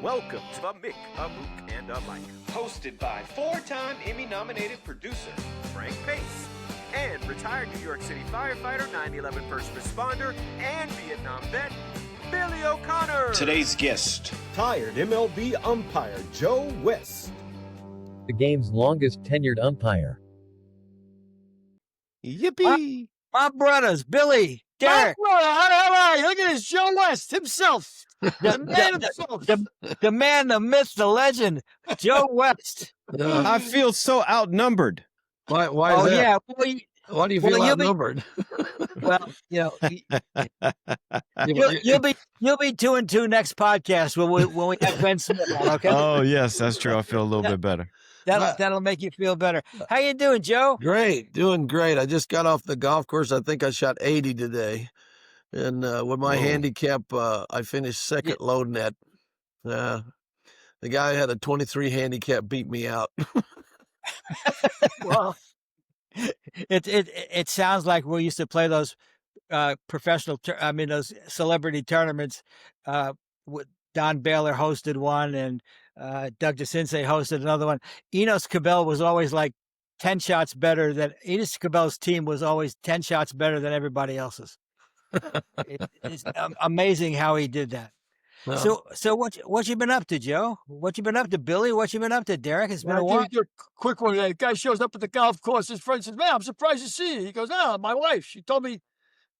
Welcome to a Mick, a Mook, and a Mike. Hosted by four-time Emmy-nominated producer Frank Pace and retired New York City firefighter, 9/11 first responder, and Vietnam vet, Billy O'Connor. Today's guest, Tired MLB umpire Joe West. The game's longest tenured umpire. Yippee! My brothers, Billy, Derek. My brother, how are you? Look at this, Joe West himself. The man himself. The man, the myth, the legend, Joe West. I feel so outnumbered. Why Oh, is that? yeah. Why do you feel you'll outnumbered? Well, you'll be 2-2 next podcast when we have Ben Smith on, okay? Oh, yes, that's true. I feel a little bit better. That'll make you feel better. How you doing, Joe? Great, doing great. I just got off the golf course. I think I shot 80 today. And with my handicap, I finished second low net. The guy who had a 23 handicap beat me out. Well, it sounds like we used to play those those celebrity tournaments. Don Baylor hosted one, and Doug DeCinces hosted another one. Enos Cabell was always like 10 shots better than Enos Cabell's team was always 10 shots better than everybody else's. It's amazing how he did that. Well, So what you been up to, Joe? What you been up to, Billy? What you been up to, Derek? It's been a while. a quick one. The guy shows up at the golf course. His friend says, "Man, I'm surprised to see you." He goes, my wife. She told me,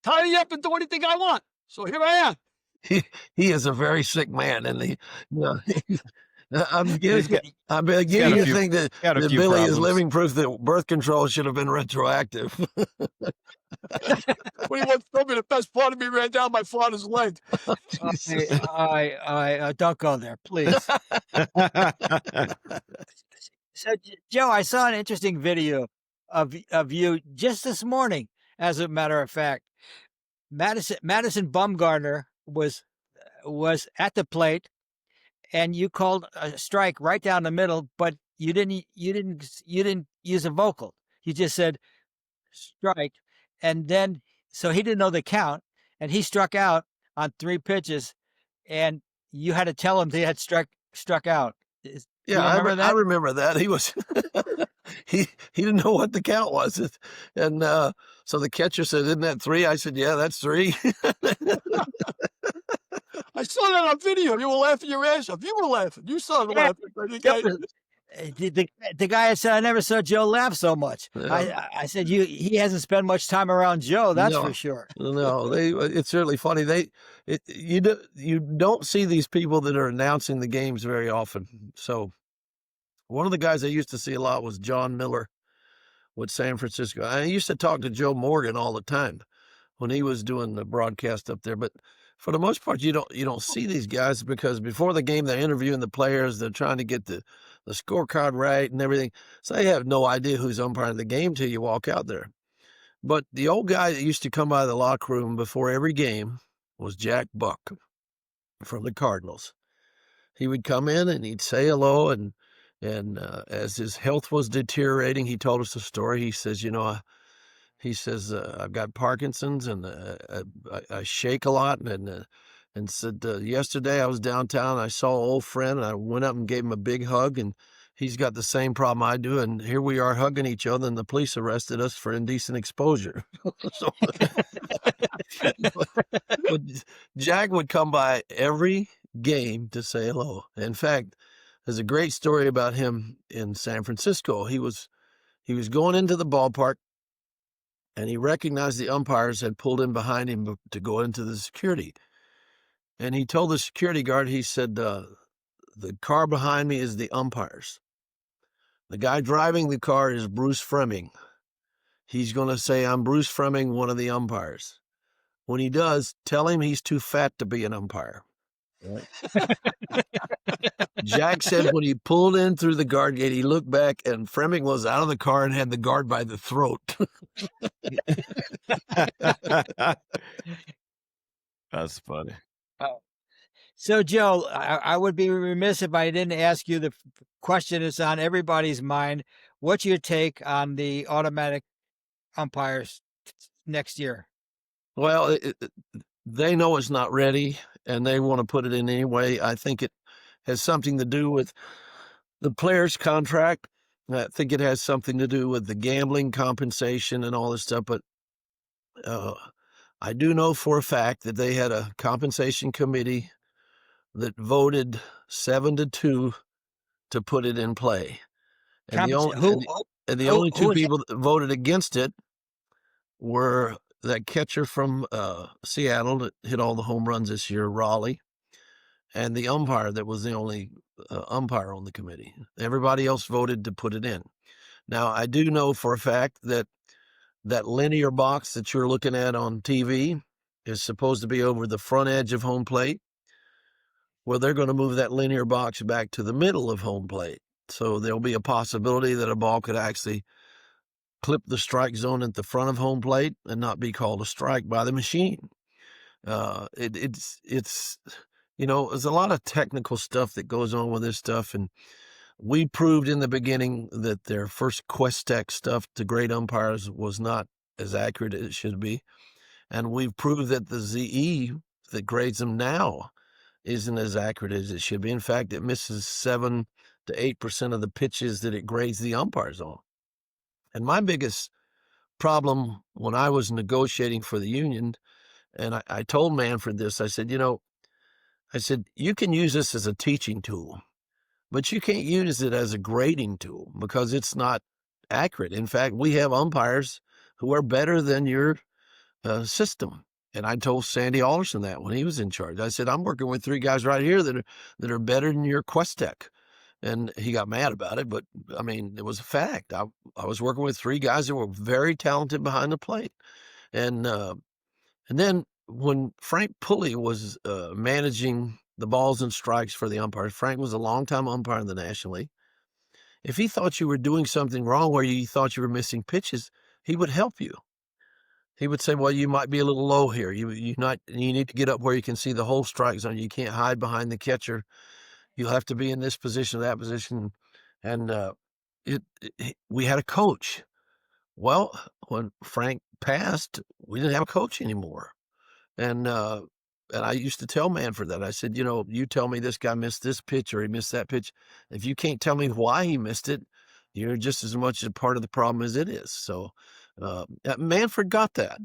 tie me up and do anything I want. So here I am. He is a very sick man, and I'm beginning to think that Billy problems. is living proof that birth control should have been retroactive. When he told me the best part of me ran down my father's leg. I don't go there, please. So, Joe, I saw an interesting video of you just this morning. As a matter of fact, Madison Bumgarner was at the plate, and you called a strike right down the middle, but you didn't use a vocal. You just said strike, and then so he didn't know the count, and he struck out on 3 pitches, and you had to tell him he had struck out. Yeah, I remember that. He was he didn't know what the count was, and so the catcher said, "Isn't that 3?" I said, "Yeah, that's 3." I saw that on video. You were laughing your ass off. You were laughing. You saw the laughing. The guy said, "I never saw Joe laugh so much." Yeah. I said, he hasn't spent much time around Joe. That's for sure. No, it's certainly funny. You don't see these people that are announcing the games very often. So one of the guys I used to see a lot was John Miller with San Francisco. I used to talk to Joe Morgan all the time when he was doing the broadcast up there, but for the most part, you don't see these guys because before the game, they're interviewing the players. They're trying to get the scorecard right and everything. So they have no idea who's umpiring the game till you walk out there. But the old guy that used to come by the locker room before every game was Jack Buck from the Cardinals. He would come in and he'd say hello, and as his health was deteriorating, he told us a story. He says, I've got Parkinson's, and I shake a lot, and said, yesterday I was downtown, I saw an old friend, and I went up and gave him a big hug, and he's got the same problem I do, and here we are hugging each other, and the police arrested us for indecent exposure. But Jack would come by every game to say hello. In fact, there's a great story about him in San Francisco. He was going into the ballpark, and he recognized the umpires had pulled in behind him to go into the security. And he told the security guard, he said, the car behind me is the umpires. The guy driving the car is Bruce Fremming. He's going to say, "I'm Bruce Fremming, one of the umpires." When he does, tell him he's too fat to be an umpire. Right? Jack said when he pulled in through the guard gate, he looked back and Fremming was out of the car and had the guard by the throat. That's funny. So, Joe, I would be remiss if I didn't ask you the question that's on everybody's mind. What's your take on the automatic umpires next year? Well, they know it's not ready, and they want to put it in anyway. I think has something to do with the player's contract. I think it has something to do with the gambling compensation and all this stuff. But I do know for a fact that they had a compensation committee that voted 7-2 to put it in play. And the only two people that voted against it were that catcher from Seattle that hit all the home runs this year, Raleigh, and the umpire that was the only umpire on the committee. Everybody else voted to put it in. Now, I do know for a fact that that linear box that you're looking at on TV is supposed to be over the front edge of home plate. Well, they're going to move that linear box back to the middle of home plate. So there'll be a possibility that a ball could actually clip the strike zone at the front of home plate and not be called a strike by the machine. It's there's a lot of technical stuff that goes on with this stuff. And we proved in the beginning that their first Questec stuff to grade umpires was not as accurate as it should be. And we've proved that the ZE that grades them now isn't as accurate as it should be. In fact, it misses 7 to 8% of the pitches that it grades the umpires on. And my biggest problem when I was negotiating for the union, and I told Manfred this, I said, you can use this as a teaching tool, but you can't use it as a grading tool because it's not accurate. In fact, we have umpires who are better than your system. And I told Sandy Alderson that when he was in charge. I said, I'm working with 3 guys right here that are better than your Questec. And he got mad about it, but I mean, it was a fact. I was working with 3 guys that were very talented behind the plate. And then when Frank Pulley was managing the balls and strikes for the umpires, Frank was a longtime umpire in the National League. If he thought you were doing something wrong where you thought you were missing pitches, he would help you. He would say, well, you might be a little low here. You need to get up where you can see the whole strike zone. You can't hide behind the catcher. You'll have to be in this position or that position. And we had a coach. Well, when Frank passed, we didn't have a coach anymore. And I used to tell Manfred that. I said, you tell me this guy missed this pitch or he missed that pitch. If you can't tell me why he missed it, you're just as much a part of the problem as it is. So Manfred got that.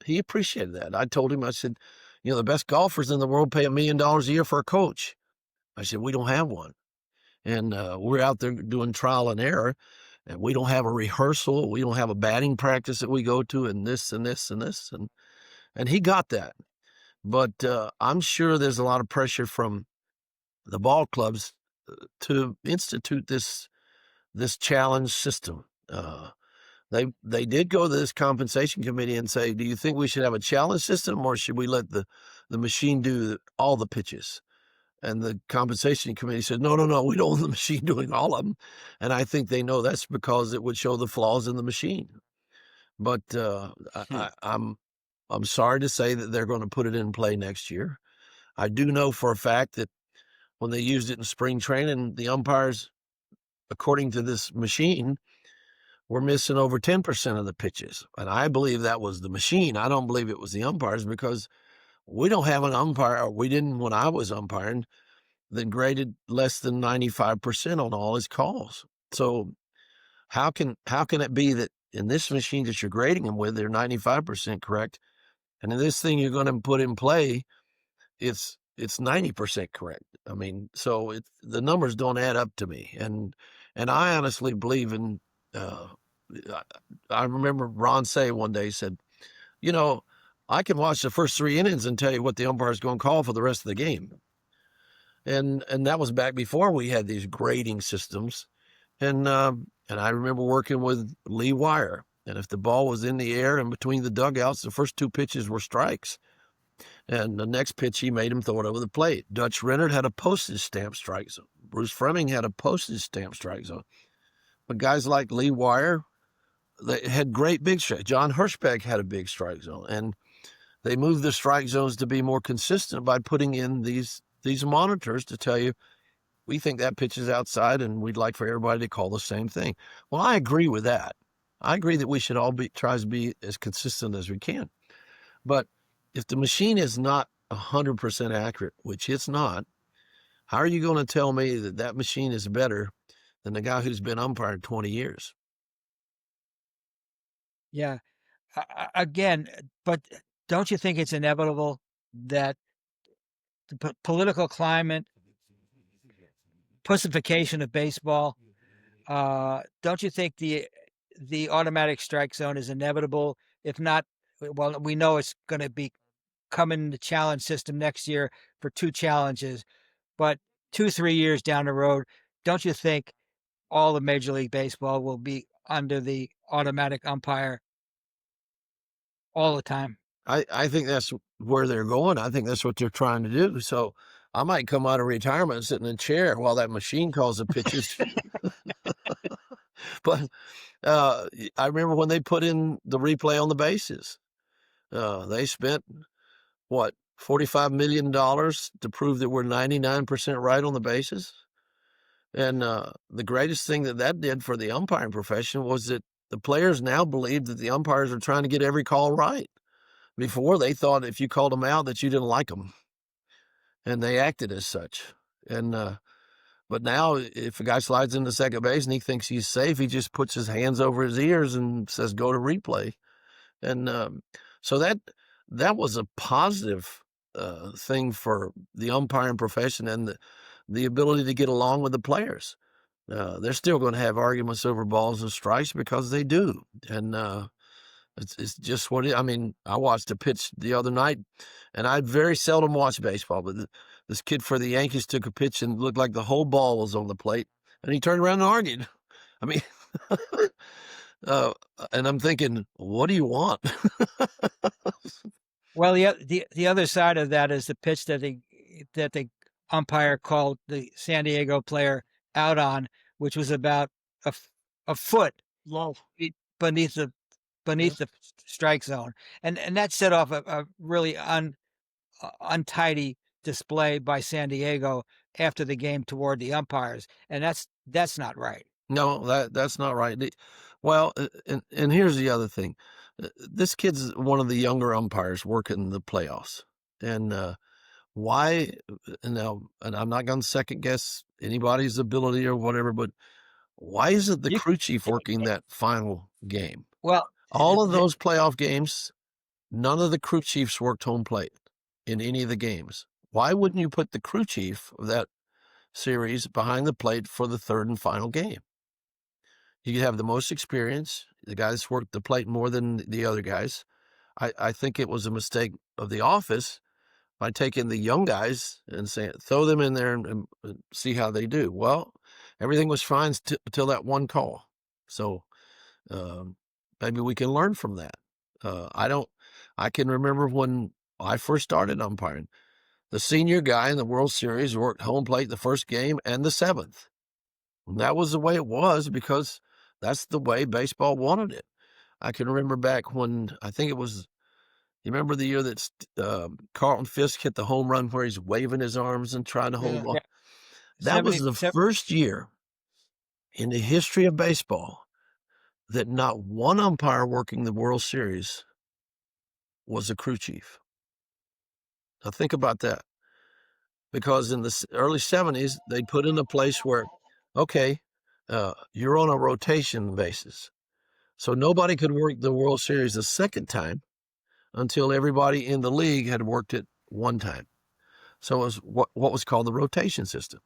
He appreciated that. I told him, I said, the best golfers in the world pay $1 million a year for a coach. I said, we don't have one. And we're out there doing trial and error, and we don't have a rehearsal. We don't have a batting practice that we go to, and this and this and this. And he got that. But I'm sure there's a lot of pressure from the ball clubs to institute this challenge system. They did go to this compensation committee and say, do you think we should have a challenge system or should we let the machine do all the pitches? And the compensation committee said, no, we don't want the machine doing all of them. And I think they know that's because it would show the flaws in the machine. But I'm sorry to say that they're going to put it in play next year. I do know for a fact that when they used it in spring training, the umpires, according to this machine, were missing over 10% of the pitches. And I believe that was the machine. I don't believe it was the umpires because we don't have an umpire, or we didn't when I was umpiring, that graded less than 95% on all his calls. So how can it be that in this machine that you're grading them with, they're 95% correct, and in this thing you're going to put in play, it's 90% correct? I mean, so the numbers don't add up to me, and I honestly believe in. I remember Ron Say one day said, I can watch the first 3 innings and tell you what the umpire is going to call for the rest of the game. And that was back before we had these grading systems. And I remember working with Lee Wire. And if the ball was in the air and between the dugouts, the first 2 pitches were strikes. And the next pitch, he made him throw it over the plate. Dutch Rennert had a postage stamp strike zone. Bruce Fleming had a postage stamp strike zone. But guys like Lee Wire, they had great big strike. John Hirschbeck had a big strike zone. And they moved the strike zones to be more consistent by putting in these monitors to tell you, we think that pitch is outside and we'd like for everybody to call the same thing. Well, I agree with that. I agree that we should all try to be as consistent as we can. But if the machine is not 100% accurate, which it's not, How are you going to tell me that that machine is better than the guy who's been umpiring 20 years? Yeah. Again, but don't you think it's inevitable that the political climate, pussification of baseball, don't you think the automatic strike zone is inevitable? If not, well, we know it's going to be coming the challenge system next year for 2 challenges, but 2-3 years down the road, don't you think all of Major League Baseball will be under the automatic umpire all the time? I think that's where they're going. I think that's what they're trying to do. So I might come out of retirement sitting in a chair while that machine calls the pitches. But I remember when they put in the replay on the bases. They spent, what, $45 million to prove that we're 99% right on the bases? And the greatest thing that did for the umpiring profession was that the players now believe that the umpires are trying to get every call right. Before, they thought if you called them out that you didn't like them, and they acted as such. And but now, if a guy slides into second base and he thinks he's safe, he just puts his hands over his ears and says, "Go to replay." And so that was a positive thing for the umpiring profession and the ability to get along with the players. They're still going to have arguments over balls and strikes because they do, and it's just what it. I mean, I watched a pitch the other night, and I very seldom watch baseball, but this kid for the Yankees took a pitch and looked like the whole ball was on the plate, and he turned around and argued. I mean, and I'm thinking, what do you want? Well, the other side of that is the pitch that the umpire called the San Diego player out on, which was about a foot Low. beneath the strike zone, and that set off a really untidy display by San Diego after the game toward the umpires, and that's not right. No, that's not right. Well, and here's the other thing. This kid's one of the younger umpires working the playoffs. And why, and I'm not going to second guess anybody's ability or whatever, but why isn't the crew chief working that final game? Well, all of those playoff games, none of the crew chiefs worked home plate in any of the games. Why wouldn't you put the crew chief of that series behind the plate for the third and final game? You could have the most experience. The guys worked the plate more than the other guys. I think it was a mistake of the office by taking the young guys and saying, throw them in there and see how they do. Well, everything was fine until that one call. So maybe we can learn from that. I can remember when I first started umpiring, the senior guy in the World Series worked home plate the first game and the 7th. And that was the way it was because that's the way baseball wanted it. I can remember back when, I think it was, you remember the year that Carlton Fisk hit the home run where he's waving his arms and trying to hold on? Yeah. That was the first year in the history of baseball that not one umpire working the World Series was a crew chief. Now think about that. Because in the early 70s, they put in a place where, okay, you're on a rotation basis. So nobody could work the World Series a second time until everybody in the league had worked it one time. So it was what was called the rotation system.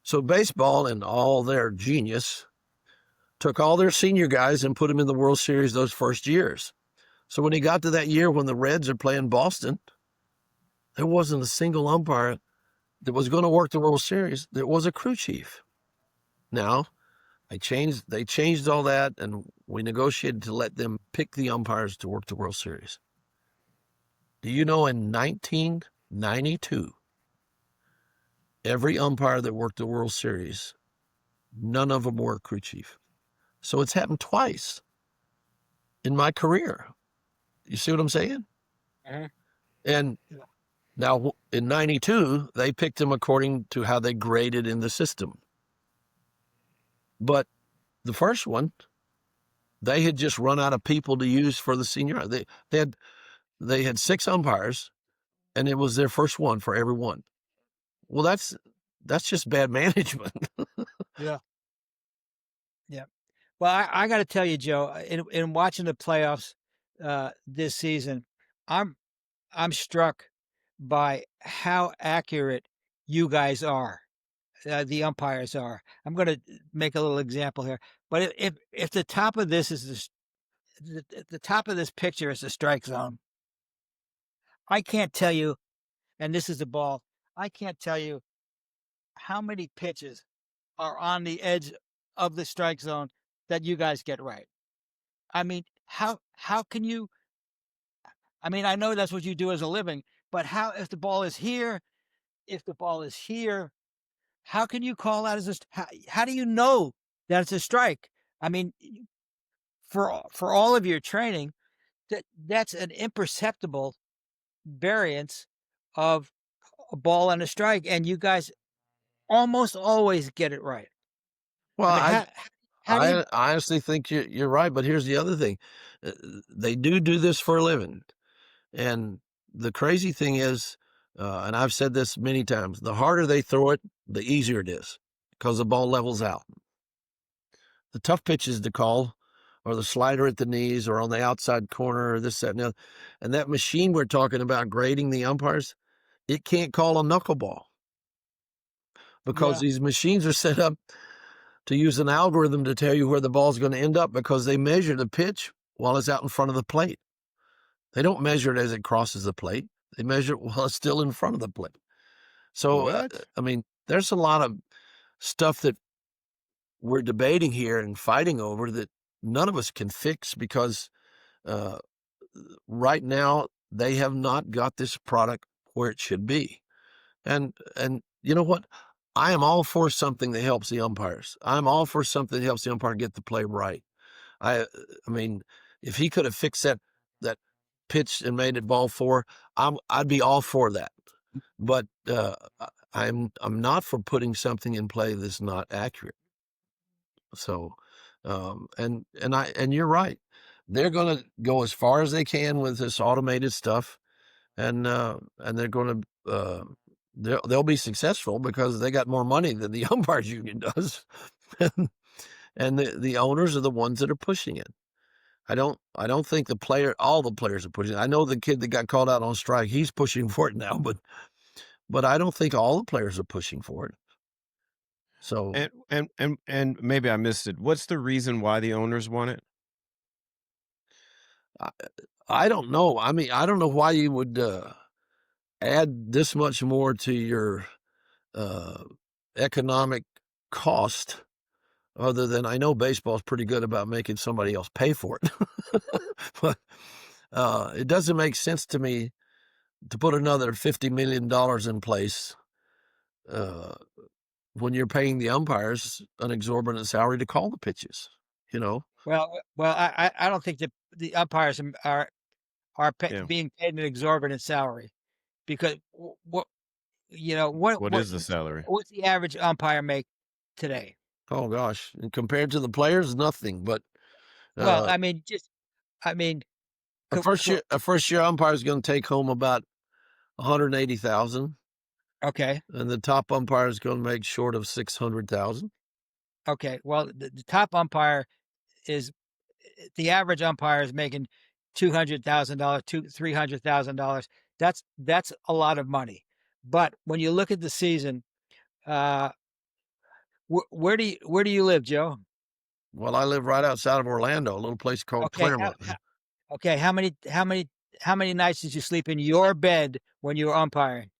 So baseball, and all their genius, took all their senior guys and put them in the World Series those first years. So when he got to that year when the Reds are playing Boston, there wasn't a single umpire that was going to work the World Series. There was a crew chief. Now, they changed all that, and we negotiated to let them pick the umpires to work the World Series. Do you know in 1992, every umpire that worked the World Series, none of them were a crew chief. So it's happened twice in my career. You see what I'm saying? Uh-huh. And now in 92, they picked them according to how they graded in the system. But the first one, they had just run out of people to use for the senior. They had 6 umpires, and it was their first one for every one. Well, that's just bad management. Yeah. Well, I got to tell you, Joe, in watching the playoffs this season, I'm struck by how accurate you guys are. The umpires are. I'm going to make a little example here, but if the top of this is the top of this picture is the strike zone, I can't tell you, and this is the ball. I can't tell you how many pitches are on the edge of the strike zone that you guys get right. I mean, how can you? I mean, I know that's what you do as a living, but how if the ball is here, if the ball is here, how can you call that as how do you know that it's a strike? I mean, for all of your training, that's an imperceptible variance of a ball and a strike, and you guys almost always get it right. Well, I mean, how do you? I honestly think you're right, but here's the other thing. They do this for a living. And the crazy thing is, and I've said this many times, the harder they throw it, the easier it is because the ball levels out. The tough pitches to call or the slider at the knees or on the outside corner or this, that, and the other. And that machine we're talking about grading the umpires, it can't call a knuckleball because these machines are set up to use an algorithm to tell you where the ball's going to end up because they measure the pitch while it's out in front of the plate. They don't measure it as it crosses the plate. They measure it while it's still in front of the plate. So, I mean, there's a lot of stuff that we're debating here and fighting over that none of us can fix because right now they have not got this product where it should be. And you know what? I am all for something that helps the umpires. I'm all for something that helps the umpire get the play right. I mean, if he could have fixed that pitch and made it ball four, I'd be all for that. But I'm not for putting something in play that's not accurate. So, and you're right. They're going to go as far as they can with this automated stuff, and they're going to they'll be successful because they got more money than the umpires union does, and the owners are the ones that are pushing it. I don't think all the players are pushing it. I know the kid that got called out on strike, he's pushing for it now, but I don't think all the players are pushing for it. So and maybe I missed it. What's the reason why the owners want it? I don't know. I mean, I don't know why you would add this much more to your economic cost, other than I know baseball's pretty good about making somebody else pay for it. But it doesn't make sense to me to put another $50 million in place when you're paying the umpires an exorbitant salary to call the pitches, you know? Well, I don't think that the umpires are being paid an exorbitant salary because what is the salary? What's the average umpire make today? Oh gosh, and compared to the players, nothing. But Well, I mean, a first year umpire is going to take home about $180,000. Okay. And the top umpire is going to make short of $600,000. Okay. Well, the top umpire is the average umpire is making $200,000, $300,000. That's a lot of money. But when you look at the season, where do you live, Joe? Well, I live right outside of Orlando, a little place called Claremont. Okay. How many nights did you sleep in your bed when you were umpiring?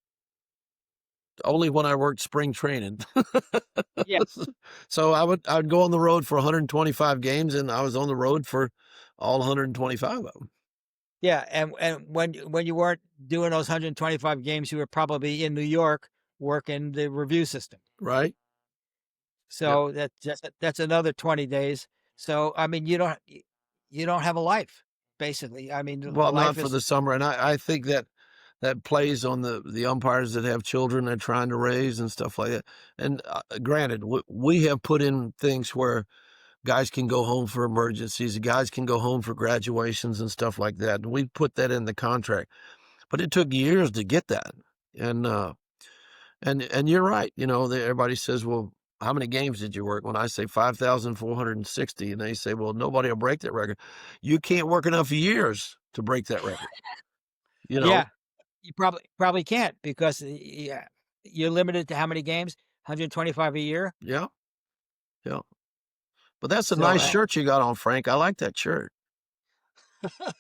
Only when I worked spring training. Yes. So I would go on the road for 125 games, and I was on the road for all 125 of them. Yeah, and when you weren't doing those 125 games, you were probably in New York working the review system. Right. So that's another 20 days. So I mean, you don't have a life, basically. I mean, well, not for the summer, and I think that plays on the umpires that have children they're trying to raise and stuff like that. And granted, we have put in things where guys can go home for emergencies, guys can go home for graduations and stuff like that. And we put that in the contract, but it took years to get that. And And you're right. Everybody says, well, how many games did you work? When I say 5,460, and they say, well, nobody will break that record. You can't work enough years to break that record. Yeah, you probably can't because you're limited to how many games? 125 a year. Yeah. Yeah. But that's a So, nice shirt you got on, Frank. I like that shirt.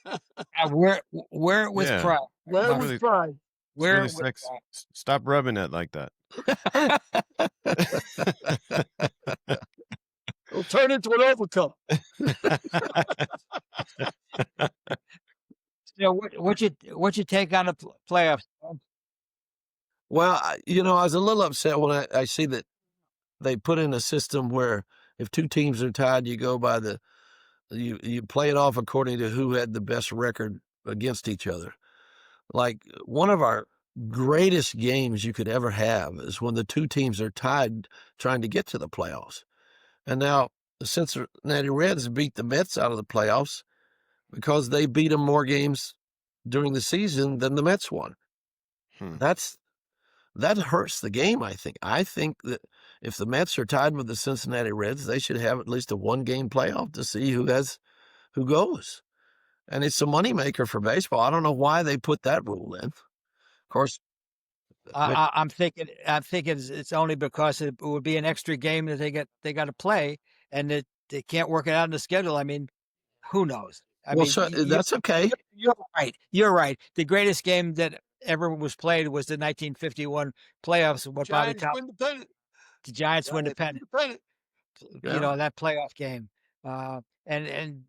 I wear it with Yeah. pride. Wear it with pride. It's really sexy. Stop rubbing it like that. It'll turn into an overcoat. So what's your take on the playoffs? Well, I was a little upset when I see that they put in a system where if two teams are tied, you go by you play it off according to who had the best record against each other. Like, one of our greatest games you could ever have is when the two teams are tied trying to get to the playoffs. And now the Cincinnati Reds beat the Mets out of the playoffs because they beat them more games during the season than the Mets won. That hurts the game, I think. I think that if the Mets are tied with the Cincinnati Reds, they should have at least a one-game playoff to see who goes. And it's a moneymaker for baseball. I don't know why they put that rule in. Of course, I'm thinking it's only because it would be an extra game that they got to play, and that they can't work it out in the schedule. I mean, who knows? That's okay. You're right. The greatest game that ever was played was the 1951 playoffs. What Bobby Top? The Giants win the pennant. Yeah. That playoff game. And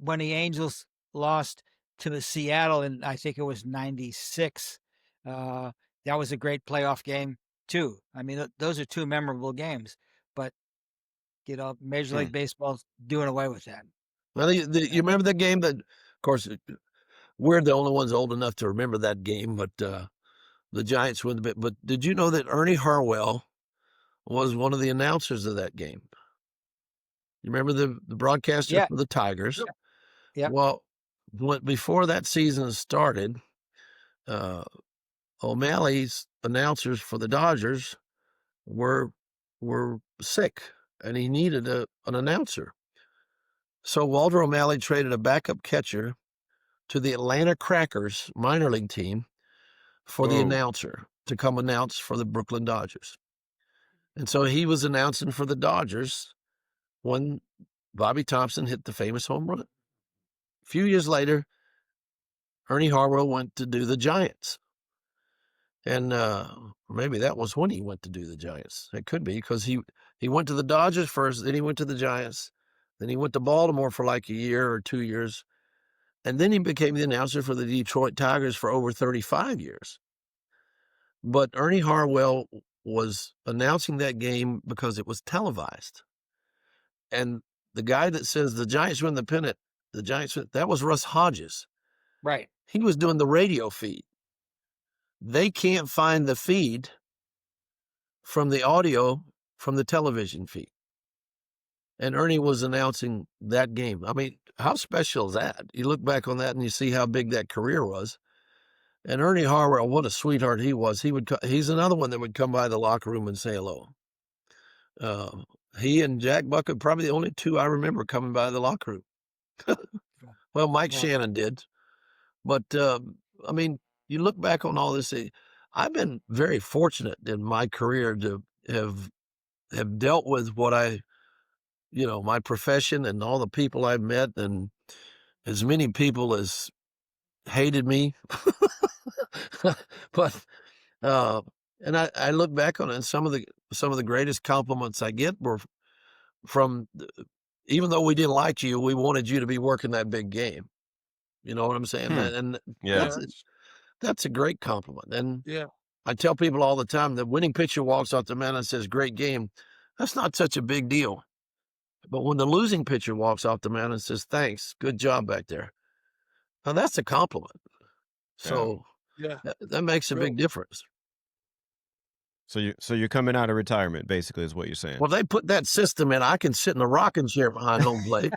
when the Angels lost to Seattle in, I think it was 96, that was a great playoff game too. I mean, those are two memorable games, but Major League Baseball's doing away with that. Well, you remember that game that, of course, we're the only ones old enough to remember that game, but the Giants win the bit. But did you know that Ernie Harwell was one of the announcers of that game? You remember the broadcaster for the Tigers? Yeah. Well, before that season started, O'Malley's announcers for the Dodgers were sick, and he needed an announcer. So Walter O'Malley traded a backup catcher to the Atlanta Crackers minor league team for the announcer to come announce for the Brooklyn Dodgers. And so he was announcing for the Dodgers when Bobby Thompson hit the famous home run. A few years later, Ernie Harwell went to do the Giants. And maybe that was when he went to do the Giants. It could be because he went to the Dodgers first, then he went to the Giants, then he went to Baltimore for like a year or 2 years, and then he became the announcer for the Detroit Tigers for over 35 years. But Ernie Harwell was announcing that game because it was televised. And the guy that says the Giants win the pennant, that was Russ Hodges. Right. He was doing the radio feed. They can't find the feed from the audio from the television feed. And Ernie was announcing that game. I mean, how special is that? You look back on that and you see how big that career was. And Ernie Harwell, what a sweetheart he was. He's another one that would come by the locker room and say hello. He and Jack Bucket, probably the only two I remember coming by the locker room. Well, Mike Shannon did. But, I mean, you look back on all this, I've been very fortunate in my career to have dealt with what my profession and all the people I've met, and as many people as hated me. But, and I look back on it, and some of the greatest compliments I get were from, even though we didn't like you, we wanted you to be working that big game. You know what I'm saying? And that's a great compliment. And I tell people all the time, the winning pitcher walks off the mound and says, "Great game." That's not such a big deal. But when the losing pitcher walks off the mound and says, "Thanks, good job back there," now that's a compliment. So that makes a big difference. So you're coming out of retirement, basically, is what you're saying. Well, they put that system in. I can sit in a rocking chair behind home plate.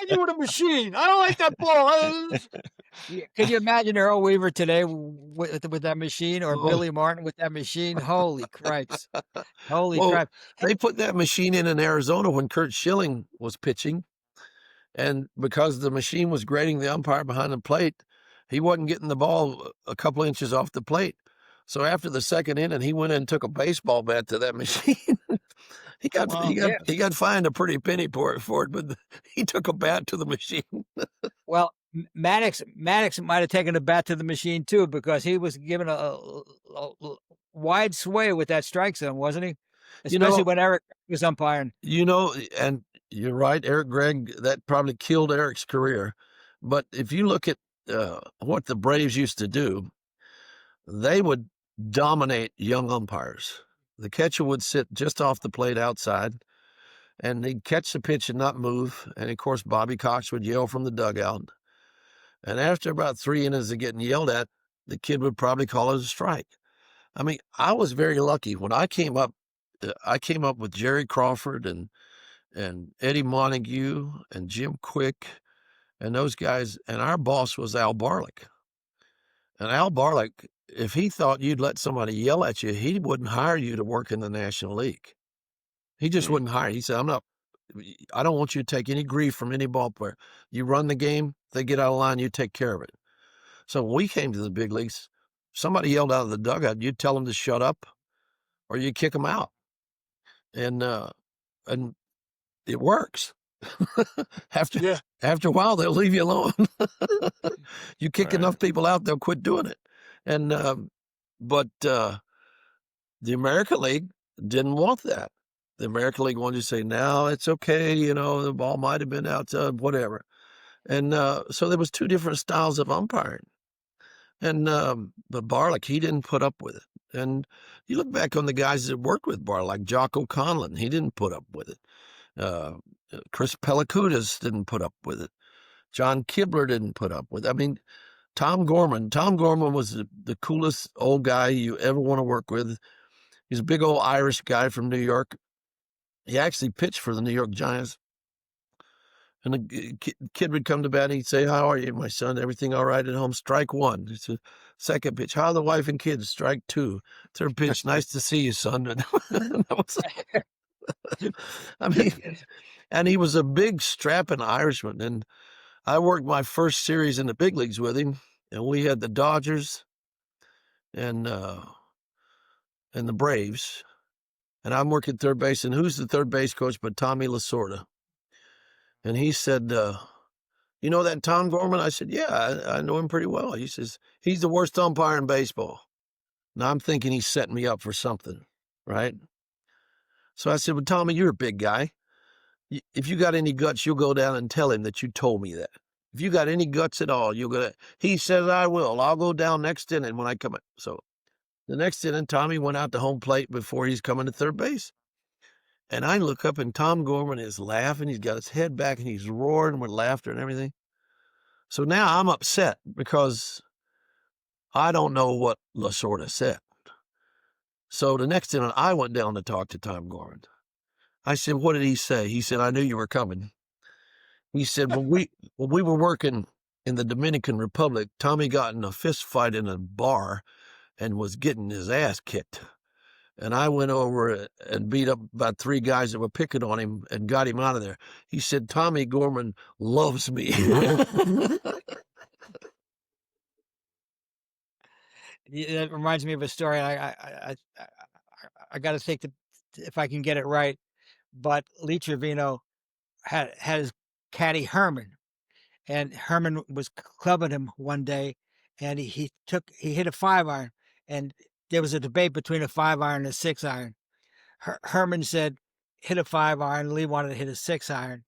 You with a machine. I don't like that ball. Can you imagine Earl Weaver today with that machine, or Billy Martin with that machine? Holy cripes! Holy crap! They put that machine in Arizona when Curt Schilling was pitching, and because the machine was grading the umpire behind the plate, he wasn't getting the ball a couple inches off the plate. So after the second inning, he went in and took a baseball bat to that machine. he got fined a pretty penny for it, but he took a bat to the machine. Well, Maddox might have taken a bat to the machine too, because he was given a wide sway with that strike zone, wasn't he? Especially when Eric was umpiring. And you're right, Eric Gregg, that probably killed Eric's career. But if you look at what the Braves used to do, they would dominate young umpires. The catcher would sit just off the plate outside, and he'd catch the pitch and not move. And, of course, Bobby Cox would yell from the dugout. And after about 3 innings of getting yelled at, the kid would probably call it a strike. I mean, I was very lucky. When I came up with Jerry Crawford and Eddie Montague and Jim Quick and those guys, and our boss was Al Barlick. And Al Barlick, if he thought you'd let somebody yell at you, he wouldn't hire you to work in the National League. He just wouldn't hire you. He said, I don't want you to take any grief from any ball player. You run the game, they get out of line, you take care of it. So when we came to the big leagues, somebody yelled out of the dugout, you'd tell them to shut up or you kick them out. And it works. After a while, they'll leave you alone. You kick enough people out, they'll quit doing it. And but the American League didn't want that. The American League wanted to say, no, it's okay. The ball might have been outside, whatever. And so there was two different styles of umpiring. And but Barlick, he didn't put up with it. And you look back on the guys that worked with Barlick, like Jock O'Conlon, he didn't put up with it. Chris Pellicudas didn't put up with it. John Kibler didn't put up with it. I mean, Tom Gorman was the coolest old guy you ever want to work with. He's a big old Irish guy from New York. He actually pitched for the New York Giants. And the kid would come to bat and he'd say, how are you, my son? Everything all right at home? Strike one. It's a second pitch. How are the wife and kids? Strike two. Third pitch. Nice to see you, son. I mean, and he was a big strapping Irishman. And I worked my first series in the big leagues with him, and we had the Dodgers and the Braves. And I'm working third base, and who's the third base coach but Tommy Lasorda? And he said, you know that Tom Gorman? I said, yeah, I know him pretty well. He says, he's the worst umpire in baseball. Now I'm thinking he's setting me up for something, right? So I said, well, Tommy, you're a big guy. If you got any guts, you'll go down and tell him that you told me that. If you got any guts at all, you'll go. He says, I will. I'll go down next inning when I come in. So the next inning, Tommy went out to home plate before he's coming to third base. And I look up and Tom Gorman is laughing. He's got his head back and he's roaring with laughter and everything. So now I'm upset because I don't know what Lasorda said. So the next inning, I went down to talk to Tom Gorman. I said, what did he say? He said, I knew you were coming. He said, when we were working in the Dominican Republic, Tommy got in a fist fight in a bar and was getting his ass kicked. And I went over and beat up about 3 guys that were picking on him and got him out of there. He said, Tommy Gorman loves me. That reminds me of a story. I got to think if I can get it right. But Lee Trevino had his caddy Herman, and Herman was clubbing him one day, and he hit a 5-iron, and there was a debate between a 5-iron and a 6-iron. Herman said, hit a 5-iron. Lee wanted to hit a 6-iron.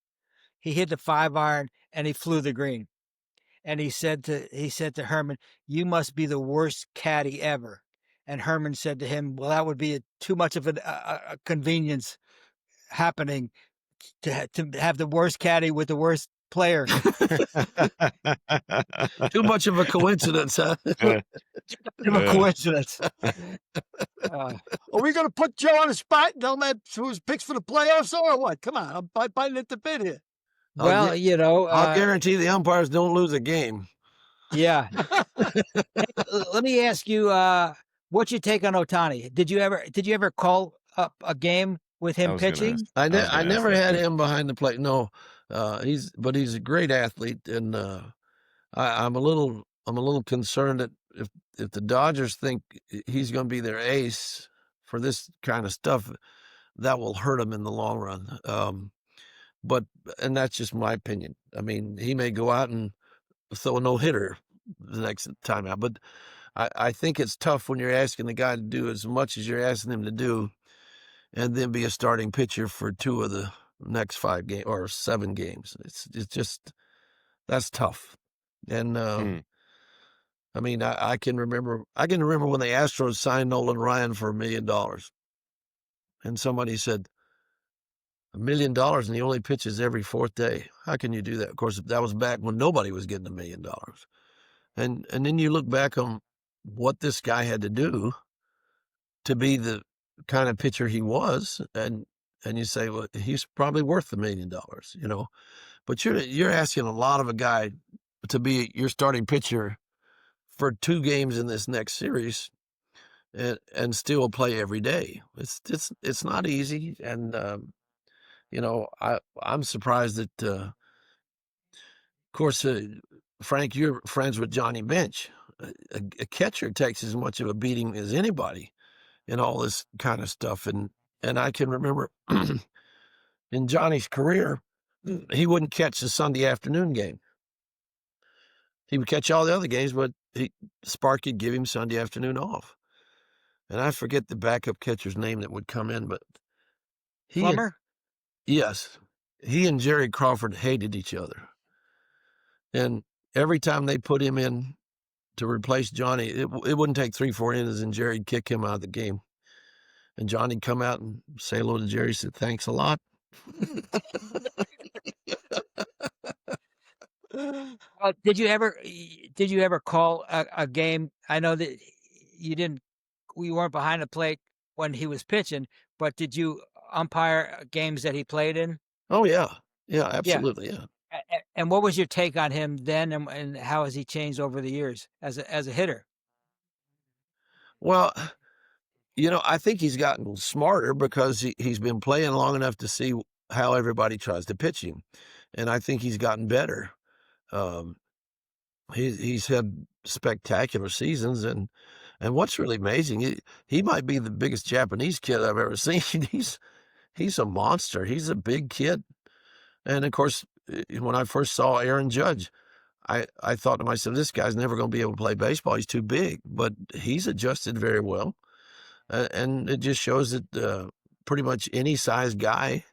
He hit the 5-iron and he flew the green. And he said to Herman, you must be the worst caddy ever. And Herman said to him, well, that would be too much of a convenience happening to have the worst caddy with the worst player. Too much of a coincidence, huh? Of a coincidence. Are we going to put Joe on the spot and tell him who's picks for the playoffs or what? Come on, I'm biting at the bit here. Well, I'll guarantee the umpires don't lose a game. Yeah. Let me ask you, what's your take on Ohtani? Did you ever call up a game with him pitching? I never had him behind the plate. No, he's a great athlete, and I'm a little concerned that if the Dodgers think he's going to be their ace for this kind of stuff, that will hurt him in the long run. And that's just my opinion. I mean, he may go out and throw a no-hitter the next time out, but I think it's tough when you're asking the guy to do as much as you're asking him to do, and then be a starting pitcher for 2 of the next 5 games or 7 games. It's just, that's tough. And I mean, I can remember when the Astros signed Nolan Ryan for $1 million, and somebody said, $1 million and he only pitches every 4th day. How can you do that? Of course, that was back when nobody was getting $1 million. And then you look back on what this guy had to do to be the kind of pitcher he was, and you say, well, he's probably worth $1 million, you know. But you're asking a lot of a guy to be your starting pitcher for 2 games in this next series, and still play every day. It's not easy, and you know, I'm surprised that, of course, Frank, you're friends with Johnny Bench. A catcher takes as much of a beating as anybody in all this kind of stuff. And I can remember in Johnny's career, he wouldn't catch the Sunday afternoon game. He would catch all the other games, but Sparky would give him Sunday afternoon off. And I forget the backup catcher's name that would come in, but Plummer? Yes. He and Jerry Crawford hated each other. And every time they put him in to replace Johnny, it wouldn't take 3-4 innings and Jerry'd kick him out of the game. And Johnny'd come out and say hello to Jerry, said, thanks a lot. Did you ever call a game? I know that we weren't behind the plate when he was pitching, but did you umpire games that he played in? Oh, yeah. Yeah, absolutely. Yeah. And what was your take on him then, and how has he changed over the years as a hitter? Well, you know, I think he's gotten smarter because he's been playing long enough to see how everybody tries to pitch him. And I think he's gotten better. He's had spectacular seasons, and what's really amazing, he might be the biggest Japanese kid I've ever seen. He's a monster. He's a big kid. And of course, when I first saw Aaron Judge, I thought to myself, this guy's never going to be able to play baseball. He's too big, but he's adjusted very well. And it just shows that pretty much any size guy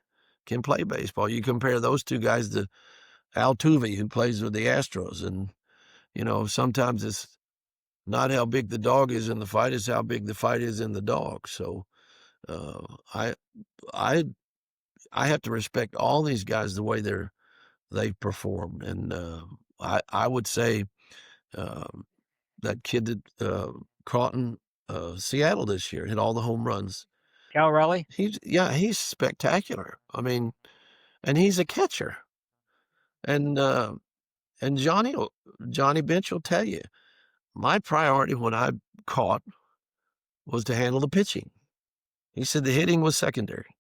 can play baseball. You compare those 2 guys to Altuve, who plays with the Astros, and you know, sometimes it's not how big the dog is in the fight, it's how big the fight is in the dog. So I have to respect all these guys the way they perform, and I would say that kid that caught in Seattle this year hit all the home runs. Cal Raleigh? He's spectacular. I mean, and he's a catcher. And Johnny Bench will tell you, my priority when I caught was to handle the pitching. He said the hitting was secondary.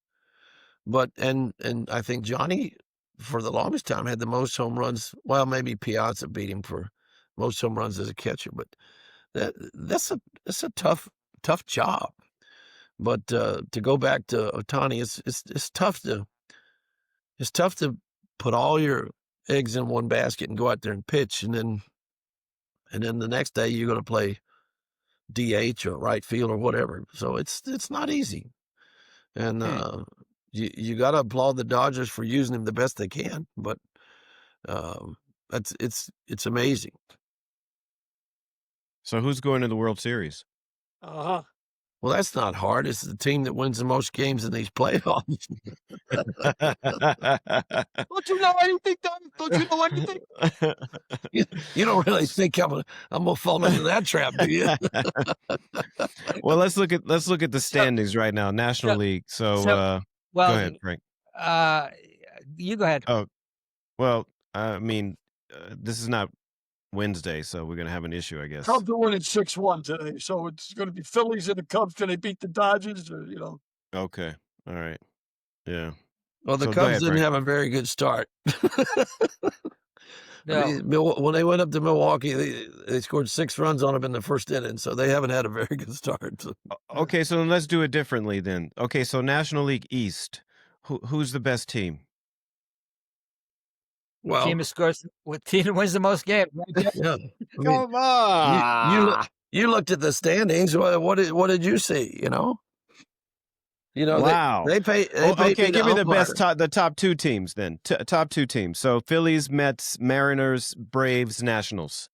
But and I think Johnny, for the longest time, had the most home runs. Well, maybe Piazza beat him for most home runs as a catcher, but that's a tough job. But to go back to Ohtani, it's tough to put all your eggs in one basket and go out there and pitch, and then the next day you're going to play DH or right field or whatever. So it's not easy, and you got to applaud the Dodgers for using him the best they can. But it's amazing. So who's going to the World Series? Well, that's not hard. It's the team that wins the most games in these playoffs. Don't you know anything, Don? Don't you know anything? You don't really think I'm gonna fall into that trap, do you? Well, let's look at the standings right now, National League. So, well, go ahead, Frank. You go ahead. Oh, well, I mean, this is not Wednesday, so we're gonna have an issue, I guess. Cubs are winning 6-1 today, so it's going to be Phillies and the Cubs. Can they beat the Dodgers? Or, Okay, all right, yeah. Well, the So go Cubs ahead, didn't Frank. have a very good start. No. I mean, when they went up to Milwaukee, they scored 6 runs on them in the first inning, so they haven't had a very good start. Okay, so then let's do it differently then. Okay, so National League East, who's the best team? Well, Team scores. What team wins the most games? yeah. I mean, Come on. you looked at the standings. What did you see? Wow. They pay. Okay, give me the top 2 teams then. Top 2 teams. So Phillies, Mets, Mariners, Braves, Nationals.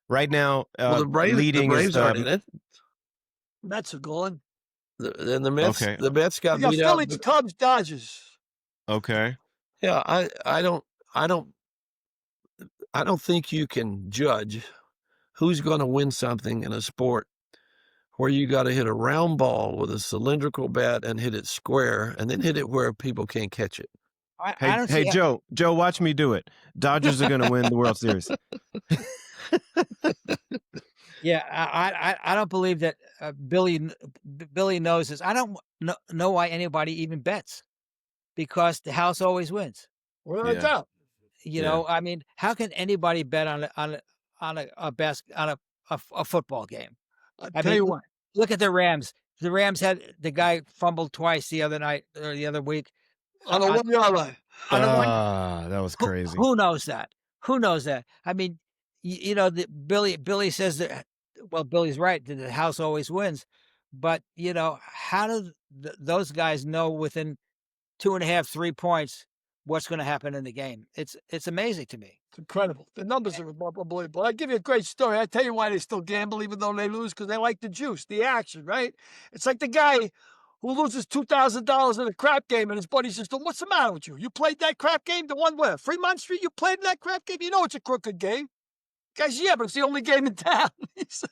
Right now, Well, the leading Braves is aren't in it. Mets are gone. And the Mets, Okay. the Mets got You got beat out. Phillies, Cubs, Dodgers. Okay. Yeah, I don't think you can judge who's going to win something in a sport where you got to hit a round ball with a cylindrical bat and hit it square and then hit it where people can't catch it. Hey, Joe, watch me do it. Dodgers are going to win the World Series. Yeah, I don't believe that Billy knows this. I don't know why anybody even bets, because the house always wins. Without a doubt. You know, I mean, how can anybody bet on a football game? I'll tell you what. Look at the Rams. The Rams had the guy fumbled twice the other night or the other week. On a 1 yard line. That was crazy. Who knows that? Who knows that? I mean, Billy says that. Well, Billy's right. The house always wins, but how do those guys know within 2.5, 3 points what's going to happen in the game? It's amazing to me. It's incredible. The numbers are unbelievable. I'll give you a great story. I tell you why they still gamble even though they lose, because they like the juice, the action, right? It's like the guy who loses $2,000 in a crap game and his buddy says, "What's the matter with you? You played that crap game? The one where? Fremont Street? You played in that crap game? You know it's a crooked game." Guys, yeah, but it's the only game in town. He says,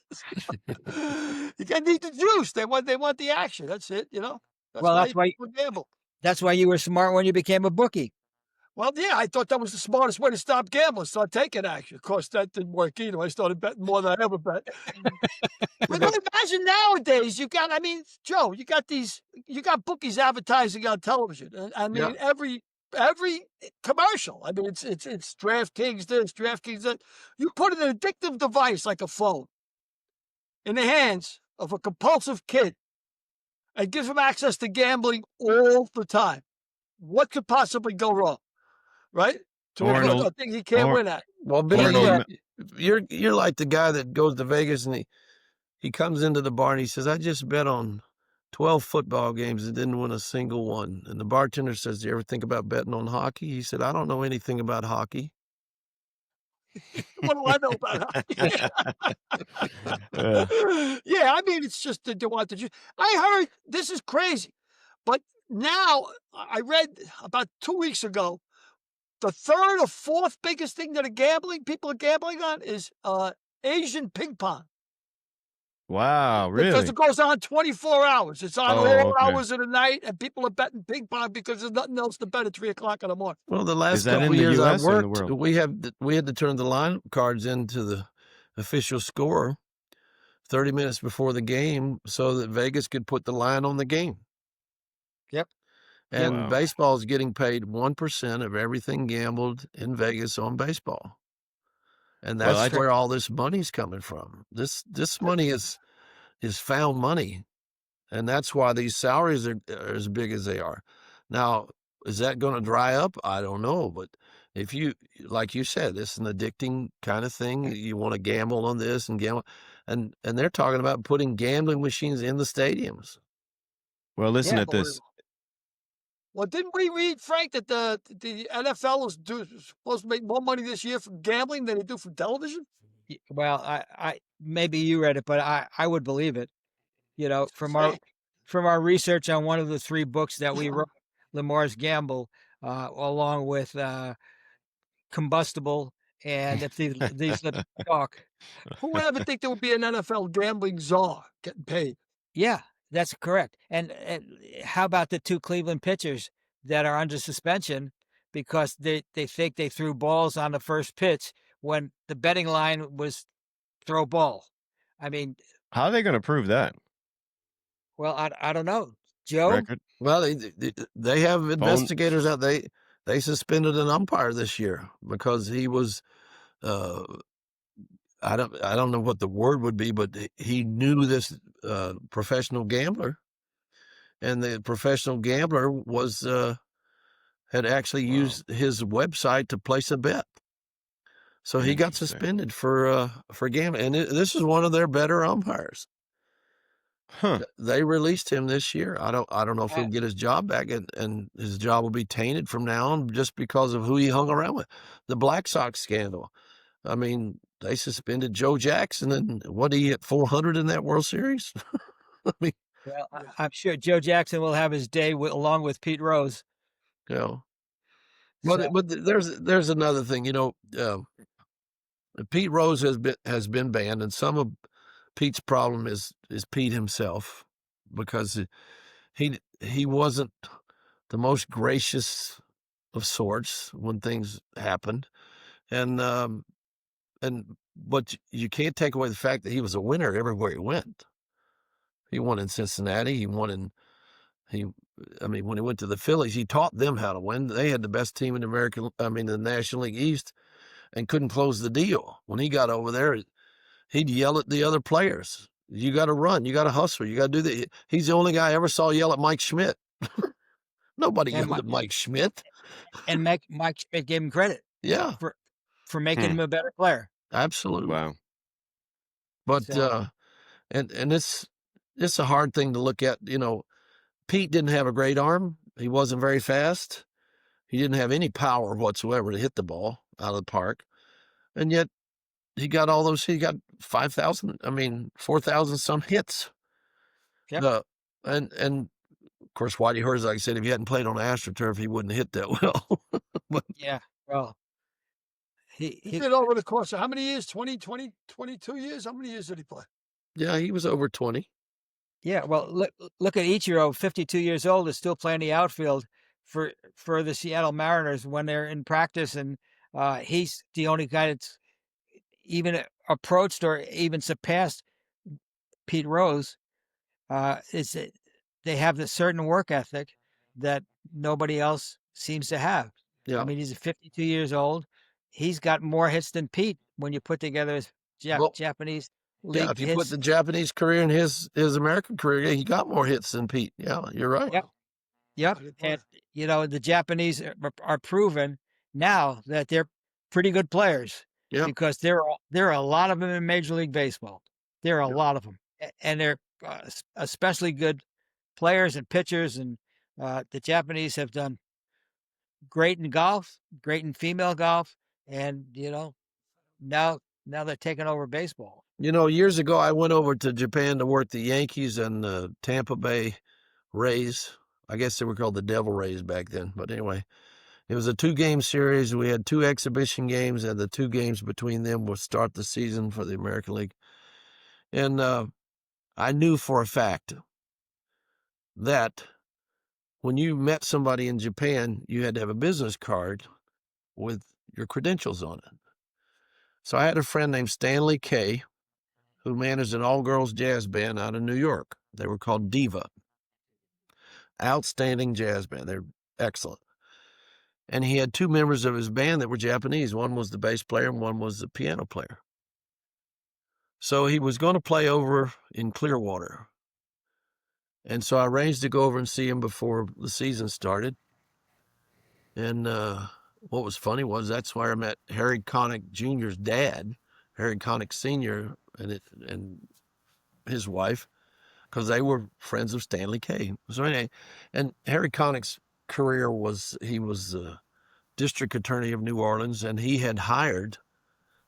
you got to need the juice. They want the action. That's it, That's why you gamble. That's why you were smart when you became a bookie. Well, yeah, I thought that was the smartest way to stop gambling, start taking action. Of course, that didn't work either. I started betting more than I ever bet. But imagine nowadays, Joe, you got bookies advertising on television. I mean, every commercial. I mean, it's DraftKings this, DraftKings that. You put an addictive device like a phone in the hands of a compulsive kid and give him access to gambling all the time. What could possibly go wrong? Right? To things he can't win at. Well, Billy, you're like the guy that goes to Vegas and he comes into the bar and he says, "I just bet on 12 football games and didn't win a single one." And the bartender says, "Do you ever think about betting on hockey?" He said, "I don't know anything about hockey." What do I know about hockey? Yeah, I mean, it's just they want the juice. I heard, this is crazy, but now I read about 2 weeks ago, the third or fourth biggest thing that people are gambling on is Asian ping pong. Wow, really? Because it goes on 24 hours. It's on all hours of the night, and people are betting ping pong because there's nothing else to bet at 3 o'clock in the morning. Well, the last couple of years I worked, we had to turn the line cards into the official score 30 minutes before the game so that Vegas could put the line on the game. Yep. And baseball is getting paid 1% of everything gambled in Vegas on baseball. And that's where all this money's coming from. This money is found money. And that's why these salaries are as big as they are. Now, is that going to dry up? I don't know. But if you, like you said, it's an addicting kind of thing. You want to gamble on this and gamble. And they're talking about putting gambling machines in the stadiums. Well, listen at this. Well, didn't we read, Frank, that the NFL is supposed to make more money this year from gambling than they do from television? Well, I maybe you read it, but I would believe it. from our research on one of the 3 books that we wrote, Lamar's Gamble, along with Combustible and If These Lips Talk. Who would ever think there would be an NFL gambling czar getting paid? Yeah, that's correct. And how about the 2 Cleveland pitchers that are under suspension because they think they threw balls on the first pitch when the betting line was throw ball? I mean, How are they going to prove that? well, I don't know. Joe? Record? Well, they have investigators out. They suspended an umpire this year because he was, I don't know what the word would be, but he knew this professional gambler, and the professional gambler was had actually used his website to place a bet. So he got suspended for gambling, and this is one of their better umpires. Huh. They released him this year. I don't know if he'll get his job back, and his job will be tainted from now on just because of who he hung around with. The Black Sox scandal. I mean, they suspended Joe Jackson, and what did he hit 400 in that World Series? I mean, Well, I'm sure Joe Jackson will have his day along with Pete Rose. you know. But there's another thing, Pete Rose has been banned, and some of Pete's problem is Pete himself, because he wasn't the most gracious of sorts when things happened, but you can't take away the fact that he was a winner everywhere he went. He won in Cincinnati. He won when he went to the Phillies, he taught them how to win. They had the best team in the National League East, and couldn't close the deal. When he got over there, he'd yell at the other players. You got to run. You got to hustle. You got to do that. He's the only guy I ever saw yell at Mike Schmidt. Nobody yelled at Mike Schmidt. And Mike Schmidt gave him credit. Yeah. For making him a better player. Absolutely. Wow. But, and it's a hard thing to look at. Pete didn't have a great arm. He wasn't very fast. He didn't have any power whatsoever to hit the ball out of the park. And yet he got 4,000 some hits. Yep. And of course, Whitey Hurst, like I said, if he hadn't played on AstroTurf, he wouldn't hit that well. But, yeah. Well, he did over the course of how many years? 20, 22 years? How many years did he play? Yeah, he was over 20. Yeah, well, look at Ichiro, 52 years old, is still playing the outfield for the Seattle Mariners when they're in practice, and he's the only guy that's even approached or even surpassed Pete Rose. Is that they have this certain work ethic that nobody else seems to have. Yeah. I mean, he's 52 years old. He's got more hits than Pete when you put together his Japanese league. Yeah, if you put the Japanese career and his American career, he got more hits than Pete. Yeah, you're right. Yep. And, the Japanese are proven now that they're pretty good players. Yeah. Because there are a lot of them in Major League Baseball. There are a lot of them. And they're especially good players and pitchers. And the Japanese have done great in golf, great in female golf. And, now they're taking over baseball. Years ago, I went over to Japan to work the Yankees and the Tampa Bay Rays. I guess they were called the Devil Rays back then. But anyway, it was a 2-game series. We had 2 exhibition games, and the 2 games between them would start the season for the American League. And I knew for a fact that when you met somebody in Japan, you had to have a business card with your credentials on it. So I had a friend named Stanley Kay, who managed an all-girls jazz band out of New York. They were called Diva. Outstanding jazz band. They're excellent. And he had 2 members of his band that were Japanese. One was the bass player and one was the piano player. So he was going to play over in Clearwater. And so I arranged to go over and see him before the season started. And what was funny was that's where I met Harry Connick Jr.'s dad, Harry Connick Sr., and his wife, because they were friends of Stanley Kay. So anyway, and Harry Connick's career he was the district attorney of New Orleans, and he had hired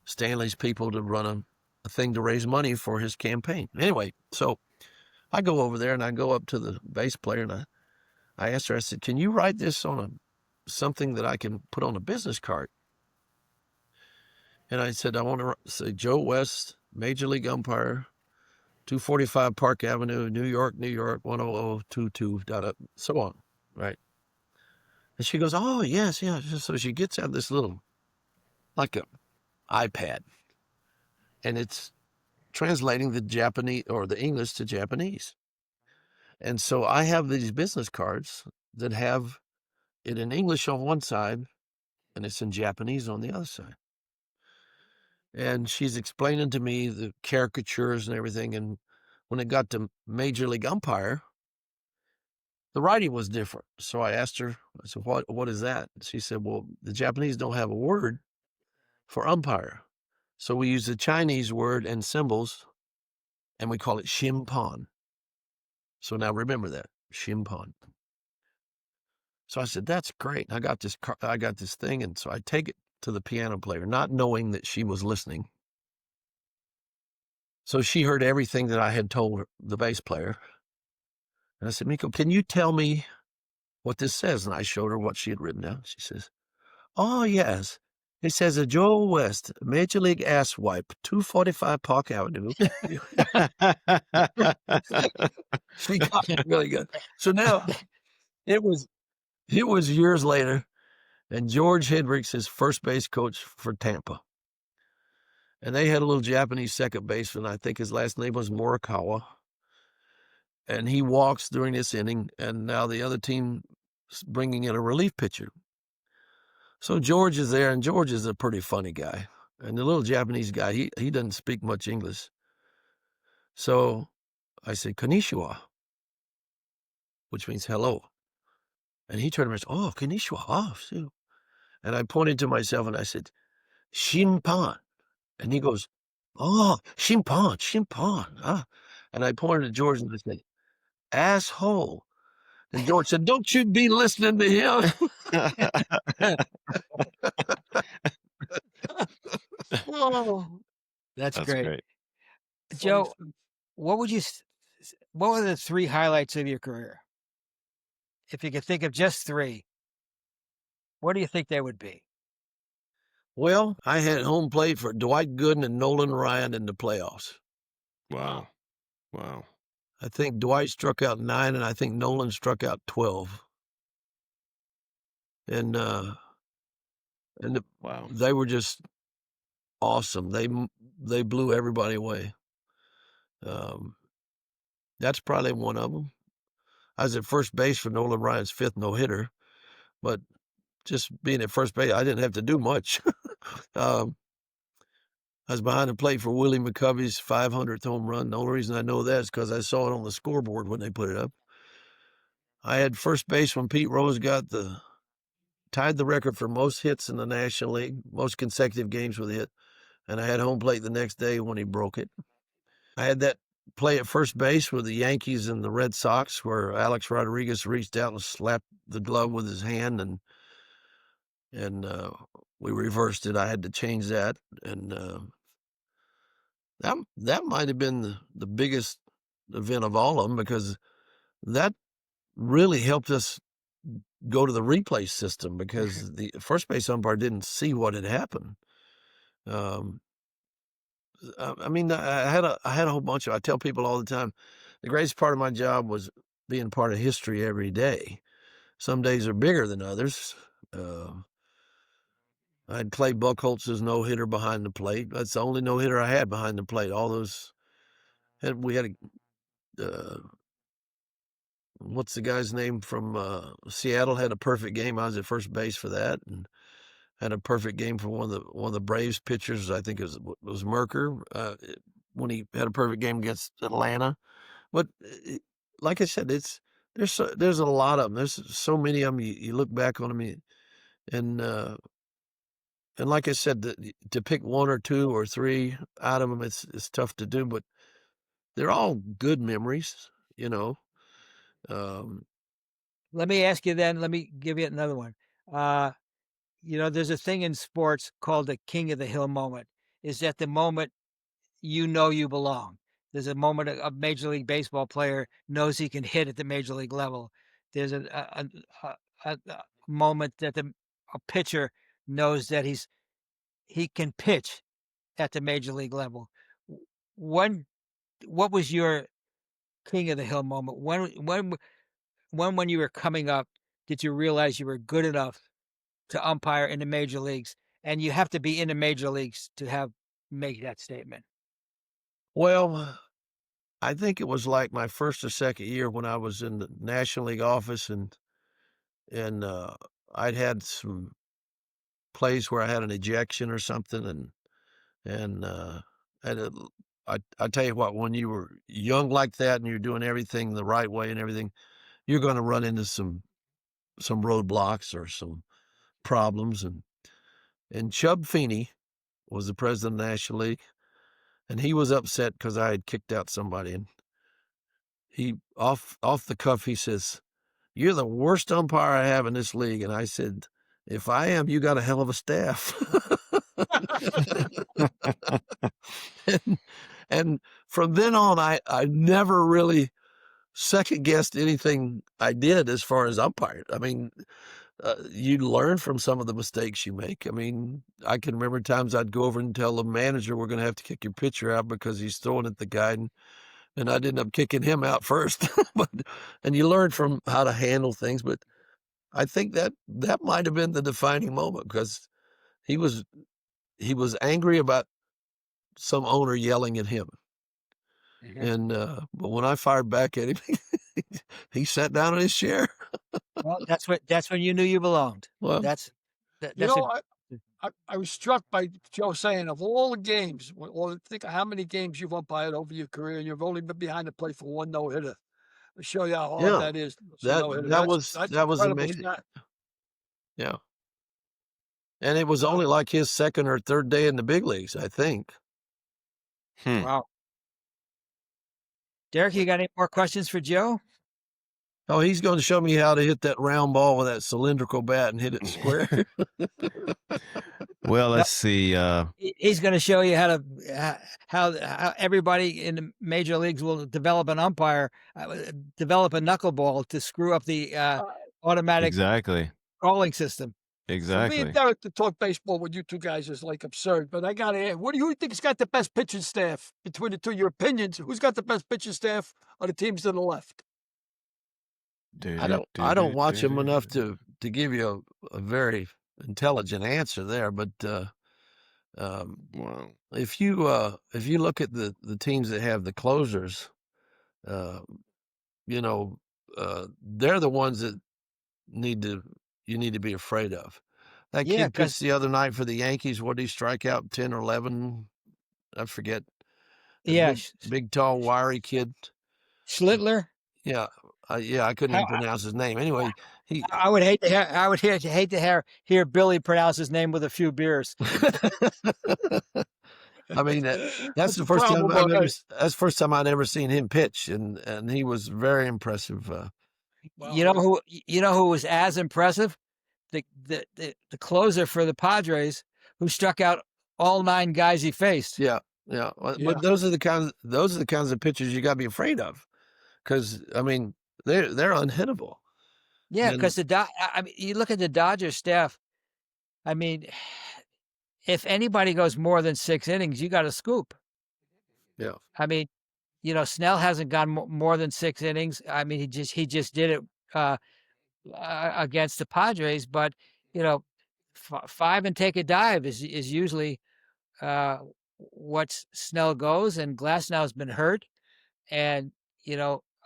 Stanley's people to run a thing to raise money for his campaign. Anyway, so I go over there and I go up to the bass player and I asked her, I said, can you write this on something that I can put on a business card? And I said, I want to say Joe West, Major League Umpire, 245 Park Avenue, New York, 10022, so on, right? And she goes, oh, yes, yeah. So she gets out this little, like a iPad, and it's translating the Japanese or the English to Japanese. And so I have these business cards that have it in English on one side and it's in Japanese on the other side. And she's explaining to me the caricatures and everything. And when it got to Major League Umpire, the writing was different. So I asked her, I said, what is that? She said, well, the Japanese don't have a word for umpire. So we use the Chinese word and symbols, and we call it shimpan. So now remember that, shimpan. So I said, that's great. I got this thing. And so I take it to the piano player, not knowing that she was listening. So she heard everything that I had told the bass player. And I said, Miko, can you tell me what this says? And I showed her what she had written down. She says, oh, yes. It says a Joe West, Major League Ass Wipe, 245 Park Avenue. She got it really good. So now it was years later, and George Hendricks is first base coach for Tampa. And they had a little Japanese second baseman. I think his last name was Morikawa. And he walks during this inning, and now the other team is bringing in a relief pitcher. So George is there, and George is a pretty funny guy. And the little Japanese guy, he doesn't speak much English. So I said, konnichiwa, which means hello. And he turned around and said, oh, konnichiwa. Oh, so. And I pointed to myself, and I said, shimpan. And he goes, oh, shimpan. Ah. And I pointed to George and I said, asshole. And George said, don't you be listening to him. Oh, that's great. Joe, what were the 3 highlights of your career? If you could think of just 3, what do you think they would be? Well, I had home plate for Dwight Gooden and Nolan Ryan in the playoffs. Wow. I think Dwight struck out 9, and I think Nolan struck out 12. And they were just awesome. They blew everybody away. That's probably one of them. I was at first base for Nolan Ryan's 5th no-hitter, but just being at first base, I didn't have to do much. I was behind the plate for Willie McCovey's 500th home run. The only reason I know that is because I saw it on the scoreboard when they put it up. I had first base when Pete Rose tied the record for most hits in the National League, most consecutive games with a hit, and I had home plate the next day when he broke it. I had that play at first base with the Yankees and the Red Sox where Alex Rodriguez reached out and slapped the glove with his hand, and we reversed it. I had to change that, and that might have been the biggest event of all of them, because that really helped us go to the replay system, because the first base umpire didn't see what had happened. I mean, I had a whole bunch of, I tell people all the time, the greatest part of my job was being part of history every day. Some days are bigger than others. I'd Clay Buchholz's no-hitter behind the plate. That's the only no-hitter I had behind the plate. All those, we had what's the guy's name from Seattle, had a perfect game. I was at first base for that, and had a perfect game for one of the Braves pitchers. I think it was Merker, when he had a perfect game against Atlanta. But like I said, there's a lot of them. There's so many of them. You look back on them, and like I said, to pick 1 or 2 or 3 out of them, it's tough to do. But they're all good memories, you know. Let me ask you then. Let me give you another one. There's a thing in sports called the King of the Hill moment. Is that the moment you know you belong? There's a moment a Major League Baseball player knows he can hit at the Major League level. There's a moment that a pitcher knows that he can pitch at the Major League level. What was your King of the Hill moment? When you were coming up, did you realize you were good enough to umpire in the major leagues? And you have to be in the major leagues to make that statement. Well, I think it was like my first or second year when I was in the National League office, and I'd had some plays where I had an ejection or something, and I tell you what, when you were young like that and you're doing everything the right way and everything, you're going to run into some roadblocks or some problems. And Chub Feeney was the president of the National League, and he was upset because I had kicked out somebody. And he, off the cuff, he says, "You're the worst umpire I have in this league." And I said, "If I am, you got a hell of a staff." and from then on, I never really second guessed anything I did as far as umpire. I mean, you learn from some of the mistakes you make. I mean, I can remember times I'd go over and tell the manager, "We're going to have to kick your pitcher out because he's throwing at the guy," and I'd end up kicking him out first. And you learn from how to handle things. But I think that might have been the defining moment, because he was angry about some owner yelling at him. Mm-hmm. And but when I fired back at him, he sat down in his chair. Well, that's when you knew you belonged. Well, I was struck by Joe saying, of all the games, think of how many games you've umpired over your career, and you've only been behind the plate for one no-hitter. To show you how hard that is. That was amazing. Yeah. And it was only like his second or third day in the big leagues, I think. Wow. Derek, you got any more questions for Joe? Oh, he's going to show me how to hit that round ball with that cylindrical bat and hit it square. Well, let's see. He's going to show you how everybody in the major leagues will develop an umpire, develop a knuckleball to screw up the automatic calling system. Exactly. For me and Derek to talk baseball with you two guys is like absurd. But I got to ask, who do you think's got the best pitching staff between the two? Your opinions? Who's got the best pitching staff on the teams to the left? I don't watch him enough to give you a very intelligent answer there. But if you look at the teams that have the closers, they're the ones that you need to be afraid of. That kid pitched the other night for the Yankees. What did he strike out? 10 or 11? I forget. Yeah. Big, tall, wiry kid. Schlittler? Yeah. I couldn't even pronounce his name. Anyway, I would hate to hear Billy pronounce his name with a few beers. I mean, that's the first time that's the first time I'd ever seen him pitch, and he was very impressive. You know who was as impressive? The closer for the Padres, who struck out all 9 guys he faced. Yeah. But those are the kinds of pitchers you got to be afraid of, because I mean they're unhittable. Yeah, because you look at the Dodgers staff. I mean, if anybody goes more than 6 innings, you got to scoop. Yeah. I mean, Snell hasn't gone more than 6 innings. I mean, he just did it against the Padres, but 5 and take a dive is usually what Snell goes. And Glasnow's been hurt, and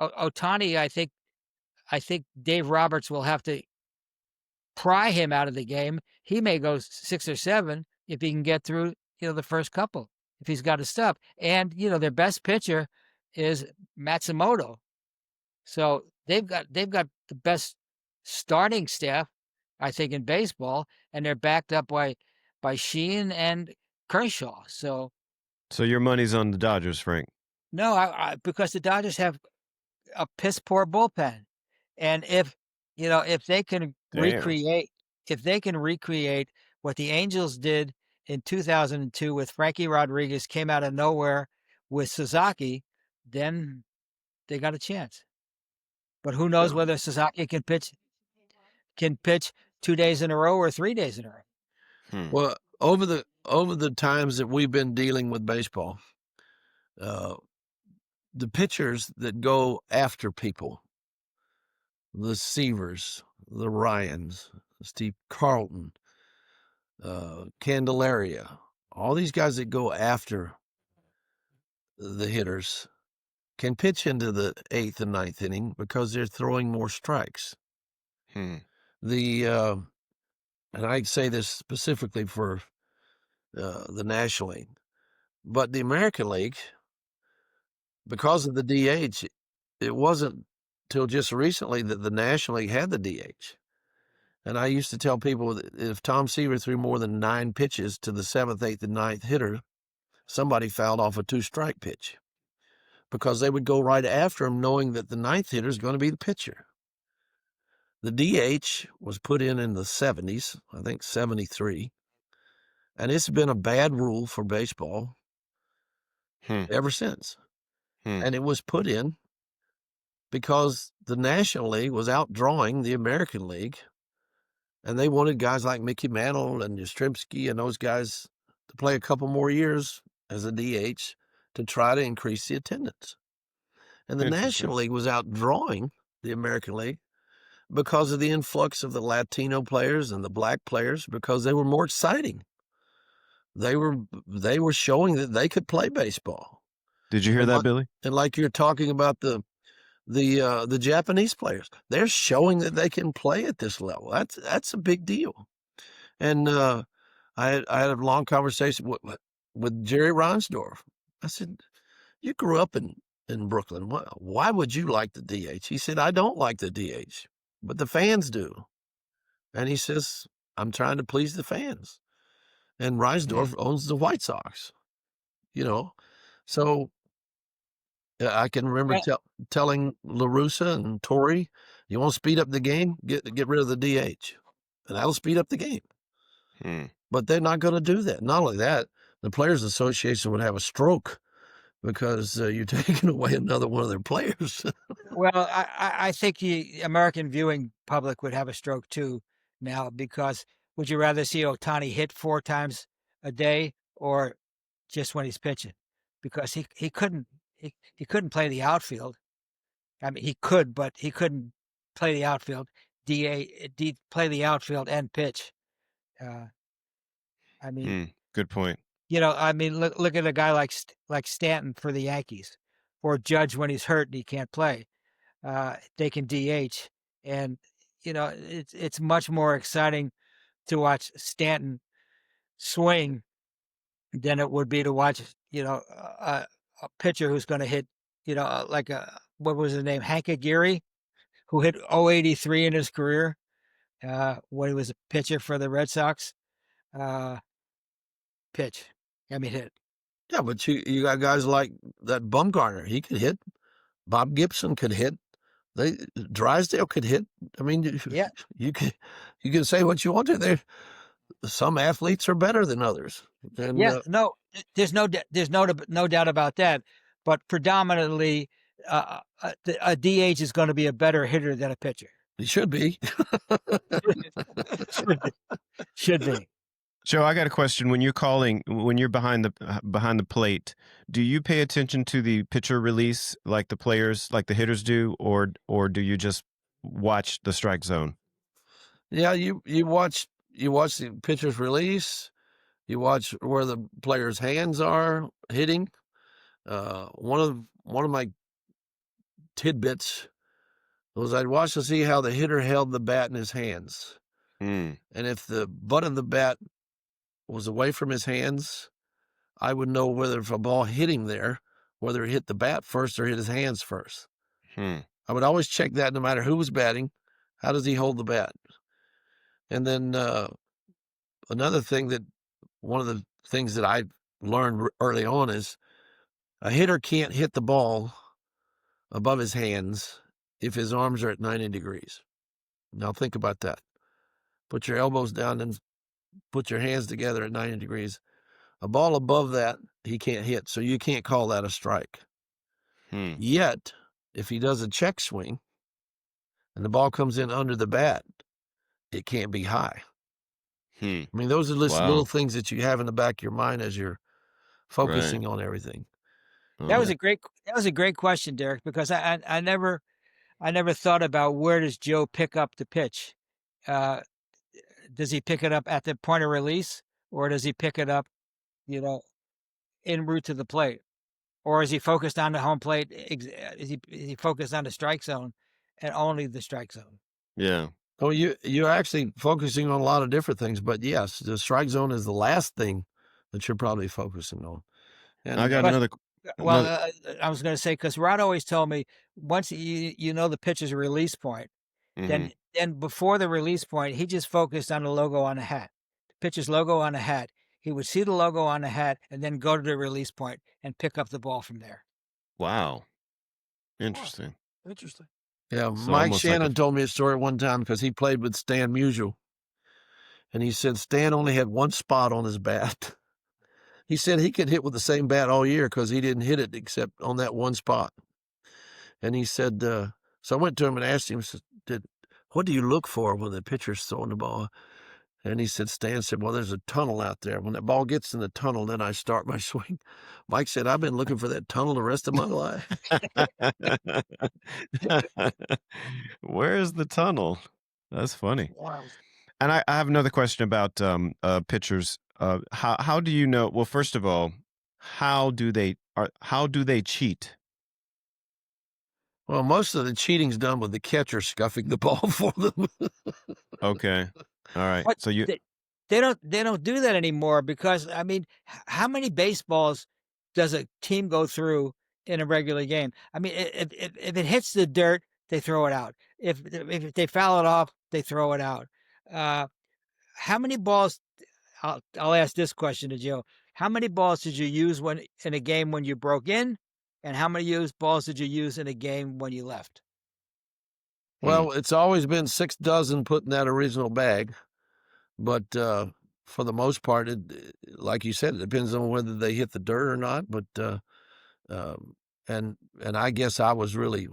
Ohtani. I think Dave Roberts will have to pry him out of the game. He may go 6 or 7 if he can get through the first couple, if he's got to stop. And their best pitcher is Matsumoto. So they've got the best starting staff, I think, in baseball, and they're backed up by Sheehan and Kershaw. So your money's on the Dodgers, Frank? No, because the Dodgers have a piss poor bullpen, and if they can recreate what the Angels did in 2002 with Frankie Rodriguez, came out of nowhere with Sasaki, then they got a chance. But who knows whether Sasaki can pitch 2 days in a row or 3 days in a row. Well, over the times that we've been dealing with baseball, the pitchers that go after people, the Seavers, the Ryans, Steve Carlton, Candelaria, all these guys that go after the hitters can pitch into the 8th and 9th inning because they're throwing more strikes. And I say this specifically for the National League, but the American League, because of the DH, it wasn't till just recently that the National League had the DH. And I used to tell people that if Tom Seaver threw more than 9 pitches to the 7th, 8th, and 9th hitter, somebody fouled off a 2-strike pitch, because they would go right after him knowing that the 9th hitter is going to be the pitcher. The DH was put in the 70s, I think 73, and it's been a bad rule for baseball ever since. And it was put in because the National League was outdrawing the American League, and they wanted guys like Mickey Mantle and Yastrzemski and those guys to play a couple more years as a DH to try to increase the attendance. And the National League was outdrawing the American League because of the influx of the Latino players and the black players, because they were more exciting. They were showing that they could play baseball. Did you hear that, Billy? And like you're talking about the Japanese players, they're showing that they can play at this level. That's a big deal. And I had a long conversation with Jerry Reinsdorf. I said, "You grew up in Brooklyn. Why would you like the DH?" He said, "I don't like the DH, but the fans do." And he says, "I'm trying to please the fans." And Reinsdorf owns the White Sox, So I can remember telling La Russa and Torrey, "You want to speed up the game? Get rid of the DH, and that'll speed up the game." But they're not going to do that. Not only that, the Players Association would have a stroke because you're taking away another one of their players. Well, I think the American viewing public would have a stroke too now, because would you rather see Ohtani hit 4 times a day or just when he's pitching? Because he couldn't play the outfield. I mean, he could, but he couldn't play the outfield, play the outfield and pitch. I mean, good point. I mean, look at a guy like Stanton for the Yankees, or Judge when he's hurt and he can't play. They can DH, and it's much more exciting to watch Stanton swing than it would be to watch a pitcher who's going to hit like what was his name, Hank Aguirre, who hit 083 in his career when he was a pitcher for the Red Sox. Hit. Yeah, but you got guys like that Bumgarner. He could hit. Bob Gibson could hit. Drysdale could hit. I mean, you can say what you want to. Some athletes are better than others. And, no, there's no doubt about that. But predominantly, a DH is going to be a better hitter than a pitcher. He should be. Should be. Joe, I got a question. When you're behind the plate, do you pay attention to the pitcher release like the players, like the hitters do, or do you just watch the strike zone? Yeah, you watch the pitcher's release. You watch where the player's hands are hitting. One of my tidbits was I'd watch to see how the hitter held the bat in his hands, and if the butt of the bat was away from his hands, I would know whether if a ball hit him there, whether it hit the bat first or hit his hands first. I would always check that no matter who was batting. How does he hold the bat? And then another thing one of the things that I learned early on is a hitter can't hit the ball above his hands if his arms are at 90 degrees. Now think about that. Put your elbows down and put your hands together at 90 degrees. A ball above that, he can't hit, so you can't call that a strike. Yet, if he does a check swing and the ball comes in under the bat, it can't be high. I mean, those are just little things that you have in the back of your mind as you're focusing on everything. That was a great question, Derek, because I never thought about where does Joe pick up the pitch. Does he pick it up at the point of release, or does he pick it up, en route to the plate, or is he focused on the home plate? Is he focused on the strike zone and only the strike zone? Yeah. Oh, you're actually focusing on a lot of different things, but yes, the strike zone is the last thing that you're probably focusing on. And I got another. Well, I was going to say, because Rod always told me once the pitcher's release point, then before the release point, he just focused on the logo on the hat, the pitcher's logo on the hat. He would see the logo on the hat and then go to the release point and pick up the ball from there. Wow. Interesting. Interesting. Yeah, So Mike almost like Shannon told me a story one time because he played with Stan Musial. And he said Stan only had one spot on his bat. He said he could hit with the same bat all year because he didn't hit it except on that one spot. And he said, so I went to him and asked him, what do you look for when the pitcher's throwing the ball? And he said, Stan said, well, there's a tunnel out there. When that ball gets in the tunnel, then I start my swing. Mike said, I've been looking for that tunnel the rest of my life. Where is the tunnel? That's funny. Wow. And I have another question about pitchers. How do you know? Well, first of all, how do they cheat? Well, most of the cheating's done with the catcher scuffing the ball for them. Okay. All right. But So you they don't do that anymore because, I mean, how many baseballs does a team go through in a regular game? I mean, if it hits the dirt, they throw it out. If they foul it off, they throw it out. How many balls? I'll ask this question to Joe. How many balls did you use in a game when you broke in, and how many balls did you use in a game when you left? Well, it's always been 6 dozen put in that original bag, but for the most part, like you said, it depends on whether they hit the dirt or not. But and I guess I was really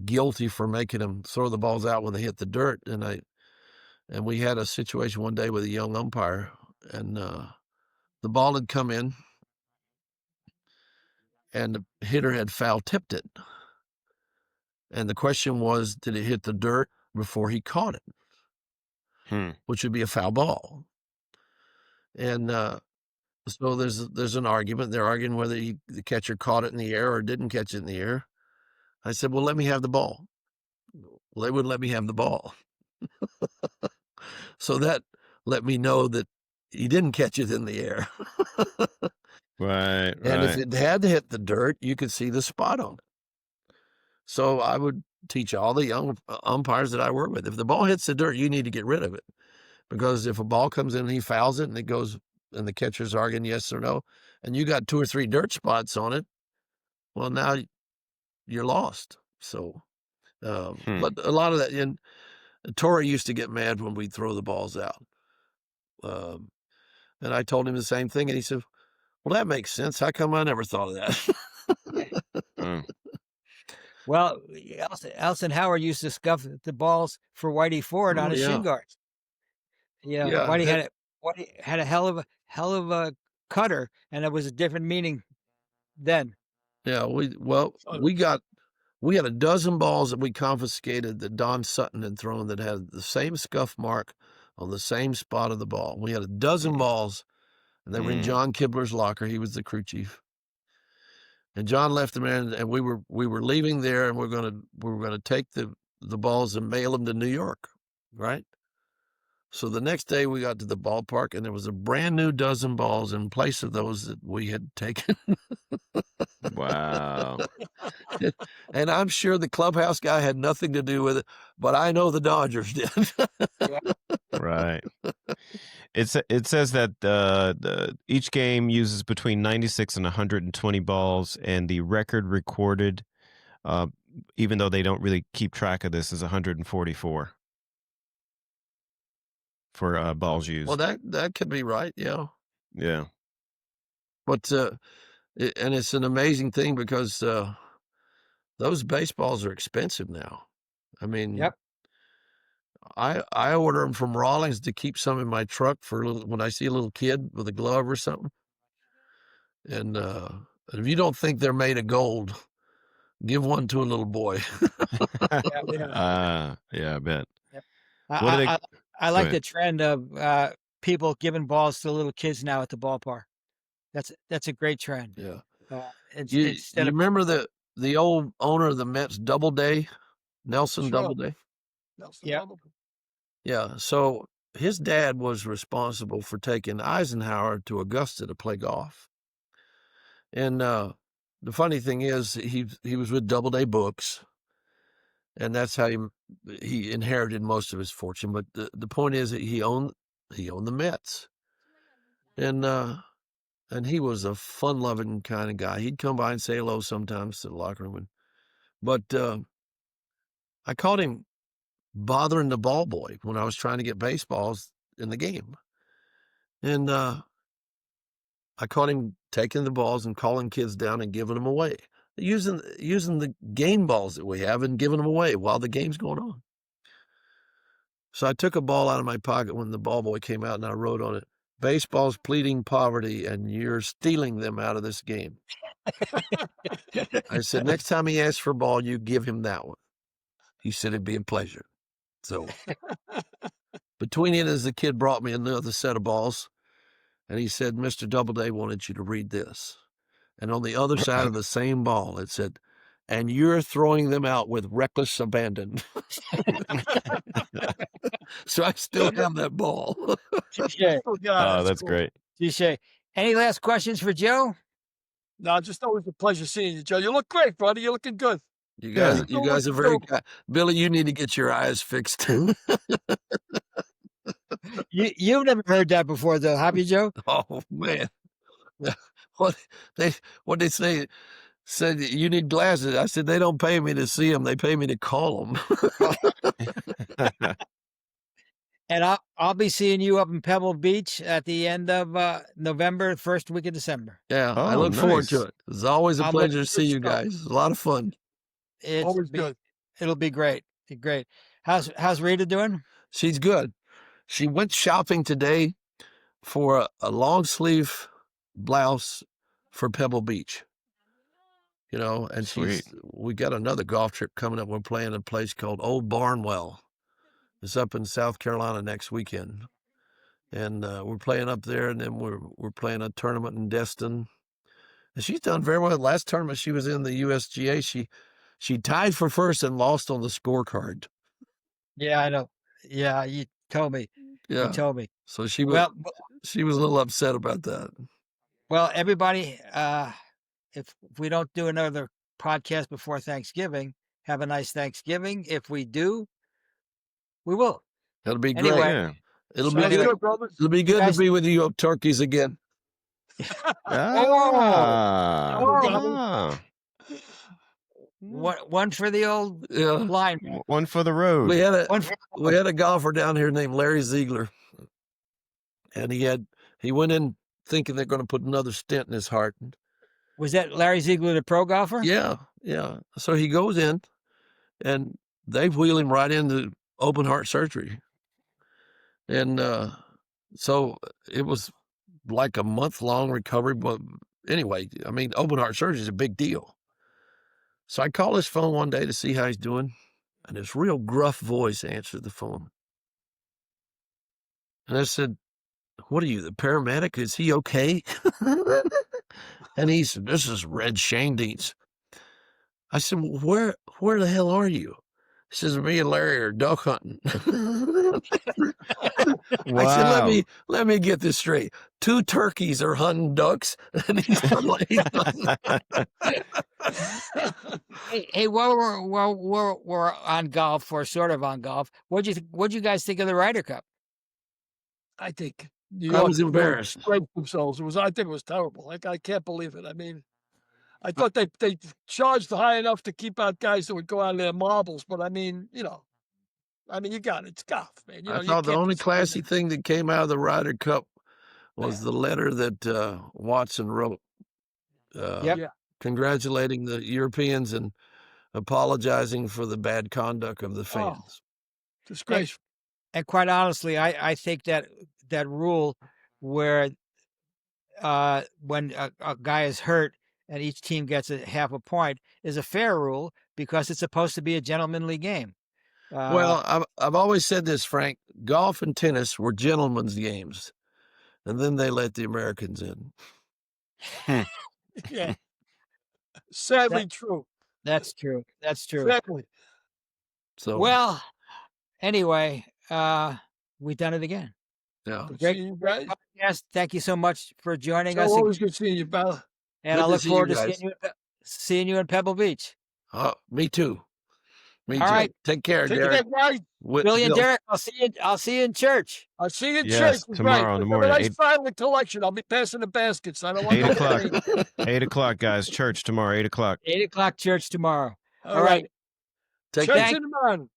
guilty for making them throw the balls out when they hit the dirt, and we had a situation one day with a young umpire, and the ball had come in, and the hitter had foul tipped it. And the question was, did it hit the dirt before he caught it? Which would be a foul ball. And so there's an argument. They're arguing whether the catcher caught it in the air or didn't catch it in the air. I said, well, let me have the ball. Well, they wouldn't let me have the ball. So that let me know that he didn't catch it in the air. right. And if it had to hit the dirt, you could see the spot on it. So I would teach all the young umpires that I work with, if the ball hits the dirt, you need to get rid of it. Because if a ball comes in and he fouls it and it goes, and the catcher's arguing yes or no, and you got 2 or 3 dirt spots on it, well, now you're lost. So, but a lot of that, and Torrey used to get mad when we'd throw the balls out. And I told him the same thing, and he said, well, that makes sense. How come I never thought of that? Well, Elson Howard used to scuff the balls for Whitey Ford on his shin guards. Yeah, Whitey had a hell of a cutter, and it was a different meaning then. Yeah, we had a dozen balls that we confiscated that Don Sutton had thrown that had the same scuff mark on the same spot of the ball. We had a dozen balls, and they were in John Kibler's locker. He was the crew chief. And John left them in, and we were leaving there, and we were gonna take the balls and mail them to New York, right? So the next day we got to the ballpark, and there was a brand new dozen balls in place of those that we had taken. Wow. And I'm sure the clubhouse guy had nothing to do with it, but I know the Dodgers did. Right. It says that each game uses between 96 and 120 balls, and the record recorded, even though they don't really keep track of this, is 144 for balls used. Well, that could be right, yeah. Yeah. But and it's an amazing thing because those baseballs are expensive now. I mean, Yep. I order them from Rawlings to keep some in my truck for when I see a little kid with a glove or something. And if you don't think they're made of gold, give one to a little boy. Yeah. Yeah, I bet. Yep. What do they? I Go like ahead. the trend of people giving balls to little kids now at the ballpark. That's a great trend. Yeah. Instead You of remember the old owner of the Mets, Doubleday, Nelson Sure. Doubleday? Nelson Yep. Doubleday. Yeah. So his dad was responsible for taking Eisenhower to Augusta to play golf. And the funny thing is, he was with Doubleday Books, and that's how he inherited most of his fortune. But the point is that he owned the Mets, and he was a fun-loving kind of guy. He'd come by and say hello sometimes to the locker room, but I caught him bothering the ball boy when I was trying to get baseballs in the game, and I caught him taking the balls and calling kids down and giving them away, using the game balls that we have and giving them away while the game's going on. So I took a ball out of my pocket when the ball boy came out, and I wrote on it, "Baseball's pleading poverty, and you're stealing them out of this game." I said, next time he asks for a ball, you give him that one. He said, it'd be a pleasure. So between it, as the kid brought me another set of balls, and he said, Mr. Doubleday wanted you to read this. And on the other side of the same ball, it said, and you're throwing them out with reckless abandon. So I still have that ball. Touche. Oh, that's cool. great. Touche. Any last questions for Joe? No, just always a pleasure seeing you, Joe. You look great, buddy. You're looking good. You Yeah. guys are very Billy, you need to get your eyes fixed. You've never heard that before, though, have you, Joe? Oh man. What they say said you need glasses. I said they don't pay me to see them, they pay me to call them. And I'll be seeing you up in Pebble Beach at the end of November, first week of December. Yeah, I Oh, look forward to nice. it. It's always a I'm pleasure to looking see you for stuff. guys. It's a lot of fun. Always good. It'll be great. Great. How's Rita doing? She's good. She went shopping today for a long sleeve blouse for Pebble Beach. You know, and Sweet. we got another golf trip coming up. We're playing a place called Old Barnwell. It's up in South Carolina next weekend. And we're playing up there, and then we're playing a tournament in Destin. And she's done very well. Last tournament she was in, the USGA, she tied for first and lost on the scorecard. Yeah, I know. Yeah, you told me. Yeah. You told me. So she was a little upset about that. Well, everybody, if we don't do another podcast before Thanksgiving, have a nice Thanksgiving. If we do, we will. That'll be great. Anyway, Yeah. It'll Sounds be good, brother. It'll be good guys- to be with you turkeys again. Ah. one for the old Yeah. line. One for the road. We had One for a golfer down here named Larry Ziegler, and he went in thinking they're going to put another stent in his heart. Was that Larry Ziegler, the pro golfer? Yeah. So he goes in, and they wheel him right into open heart surgery. And so it was like a month-long recovery. But anyway, I mean, open heart surgery is a big deal. So I call his phone one day to see how he's doing, and this real gruff voice answered the phone. And I said, what are you, the paramedic? Is he okay? And he said, this is Red Shandies. I said, well, where the hell are you? He says, me and Larry are duck hunting. Wow. I said, let me get this straight. 2 turkeys are hunting ducks, and he's like, Hey, while we're on golf, or sort of on golf, what'd you guys think of the Ryder Cup? I think I was embarrassed. Scraped themselves. I think it was terrible. Like, I can't believe it. I mean, I thought they charged high enough to keep out guys that would go out of their marbles, but I mean, you got it. It's golf, man. I thought the only classy thing that came out of the Ryder Cup was the letter that Watson wrote, Yep. congratulating the Europeans and apologizing for the bad conduct of the fans. Disgraceful. And quite honestly, I think that rule where when a guy is hurt and each team gets half a point is a fair rule because it's supposed to be a gentlemanly game. Well, I've always said this, Frank. Golf and tennis were gentlemen's games, and then they let the Americans in. Yeah. Sadly true. That's true. That's true. Sadly. So Well, anyway, we've done it again. yeah. Good Great seeing you guys. podcast. Thank you so much for joining us. Always good seeing you, Bella. And Good I to look see forward you to guys. seeing you in Pebble Beach. Me too. Me All too. right. Take care, Take Derek. care, guys. Billy and Derek, I'll see you in church. I'll see you in Yes, church. tomorrow in the morning, Have a nice 8 silent collection. I'll be passing the baskets. I don't want 8 no o'clock. rain. 8 o'clock, guys. Church tomorrow, 8 o'clock. 8 o'clock church tomorrow. All right. Take Church care. in the morning.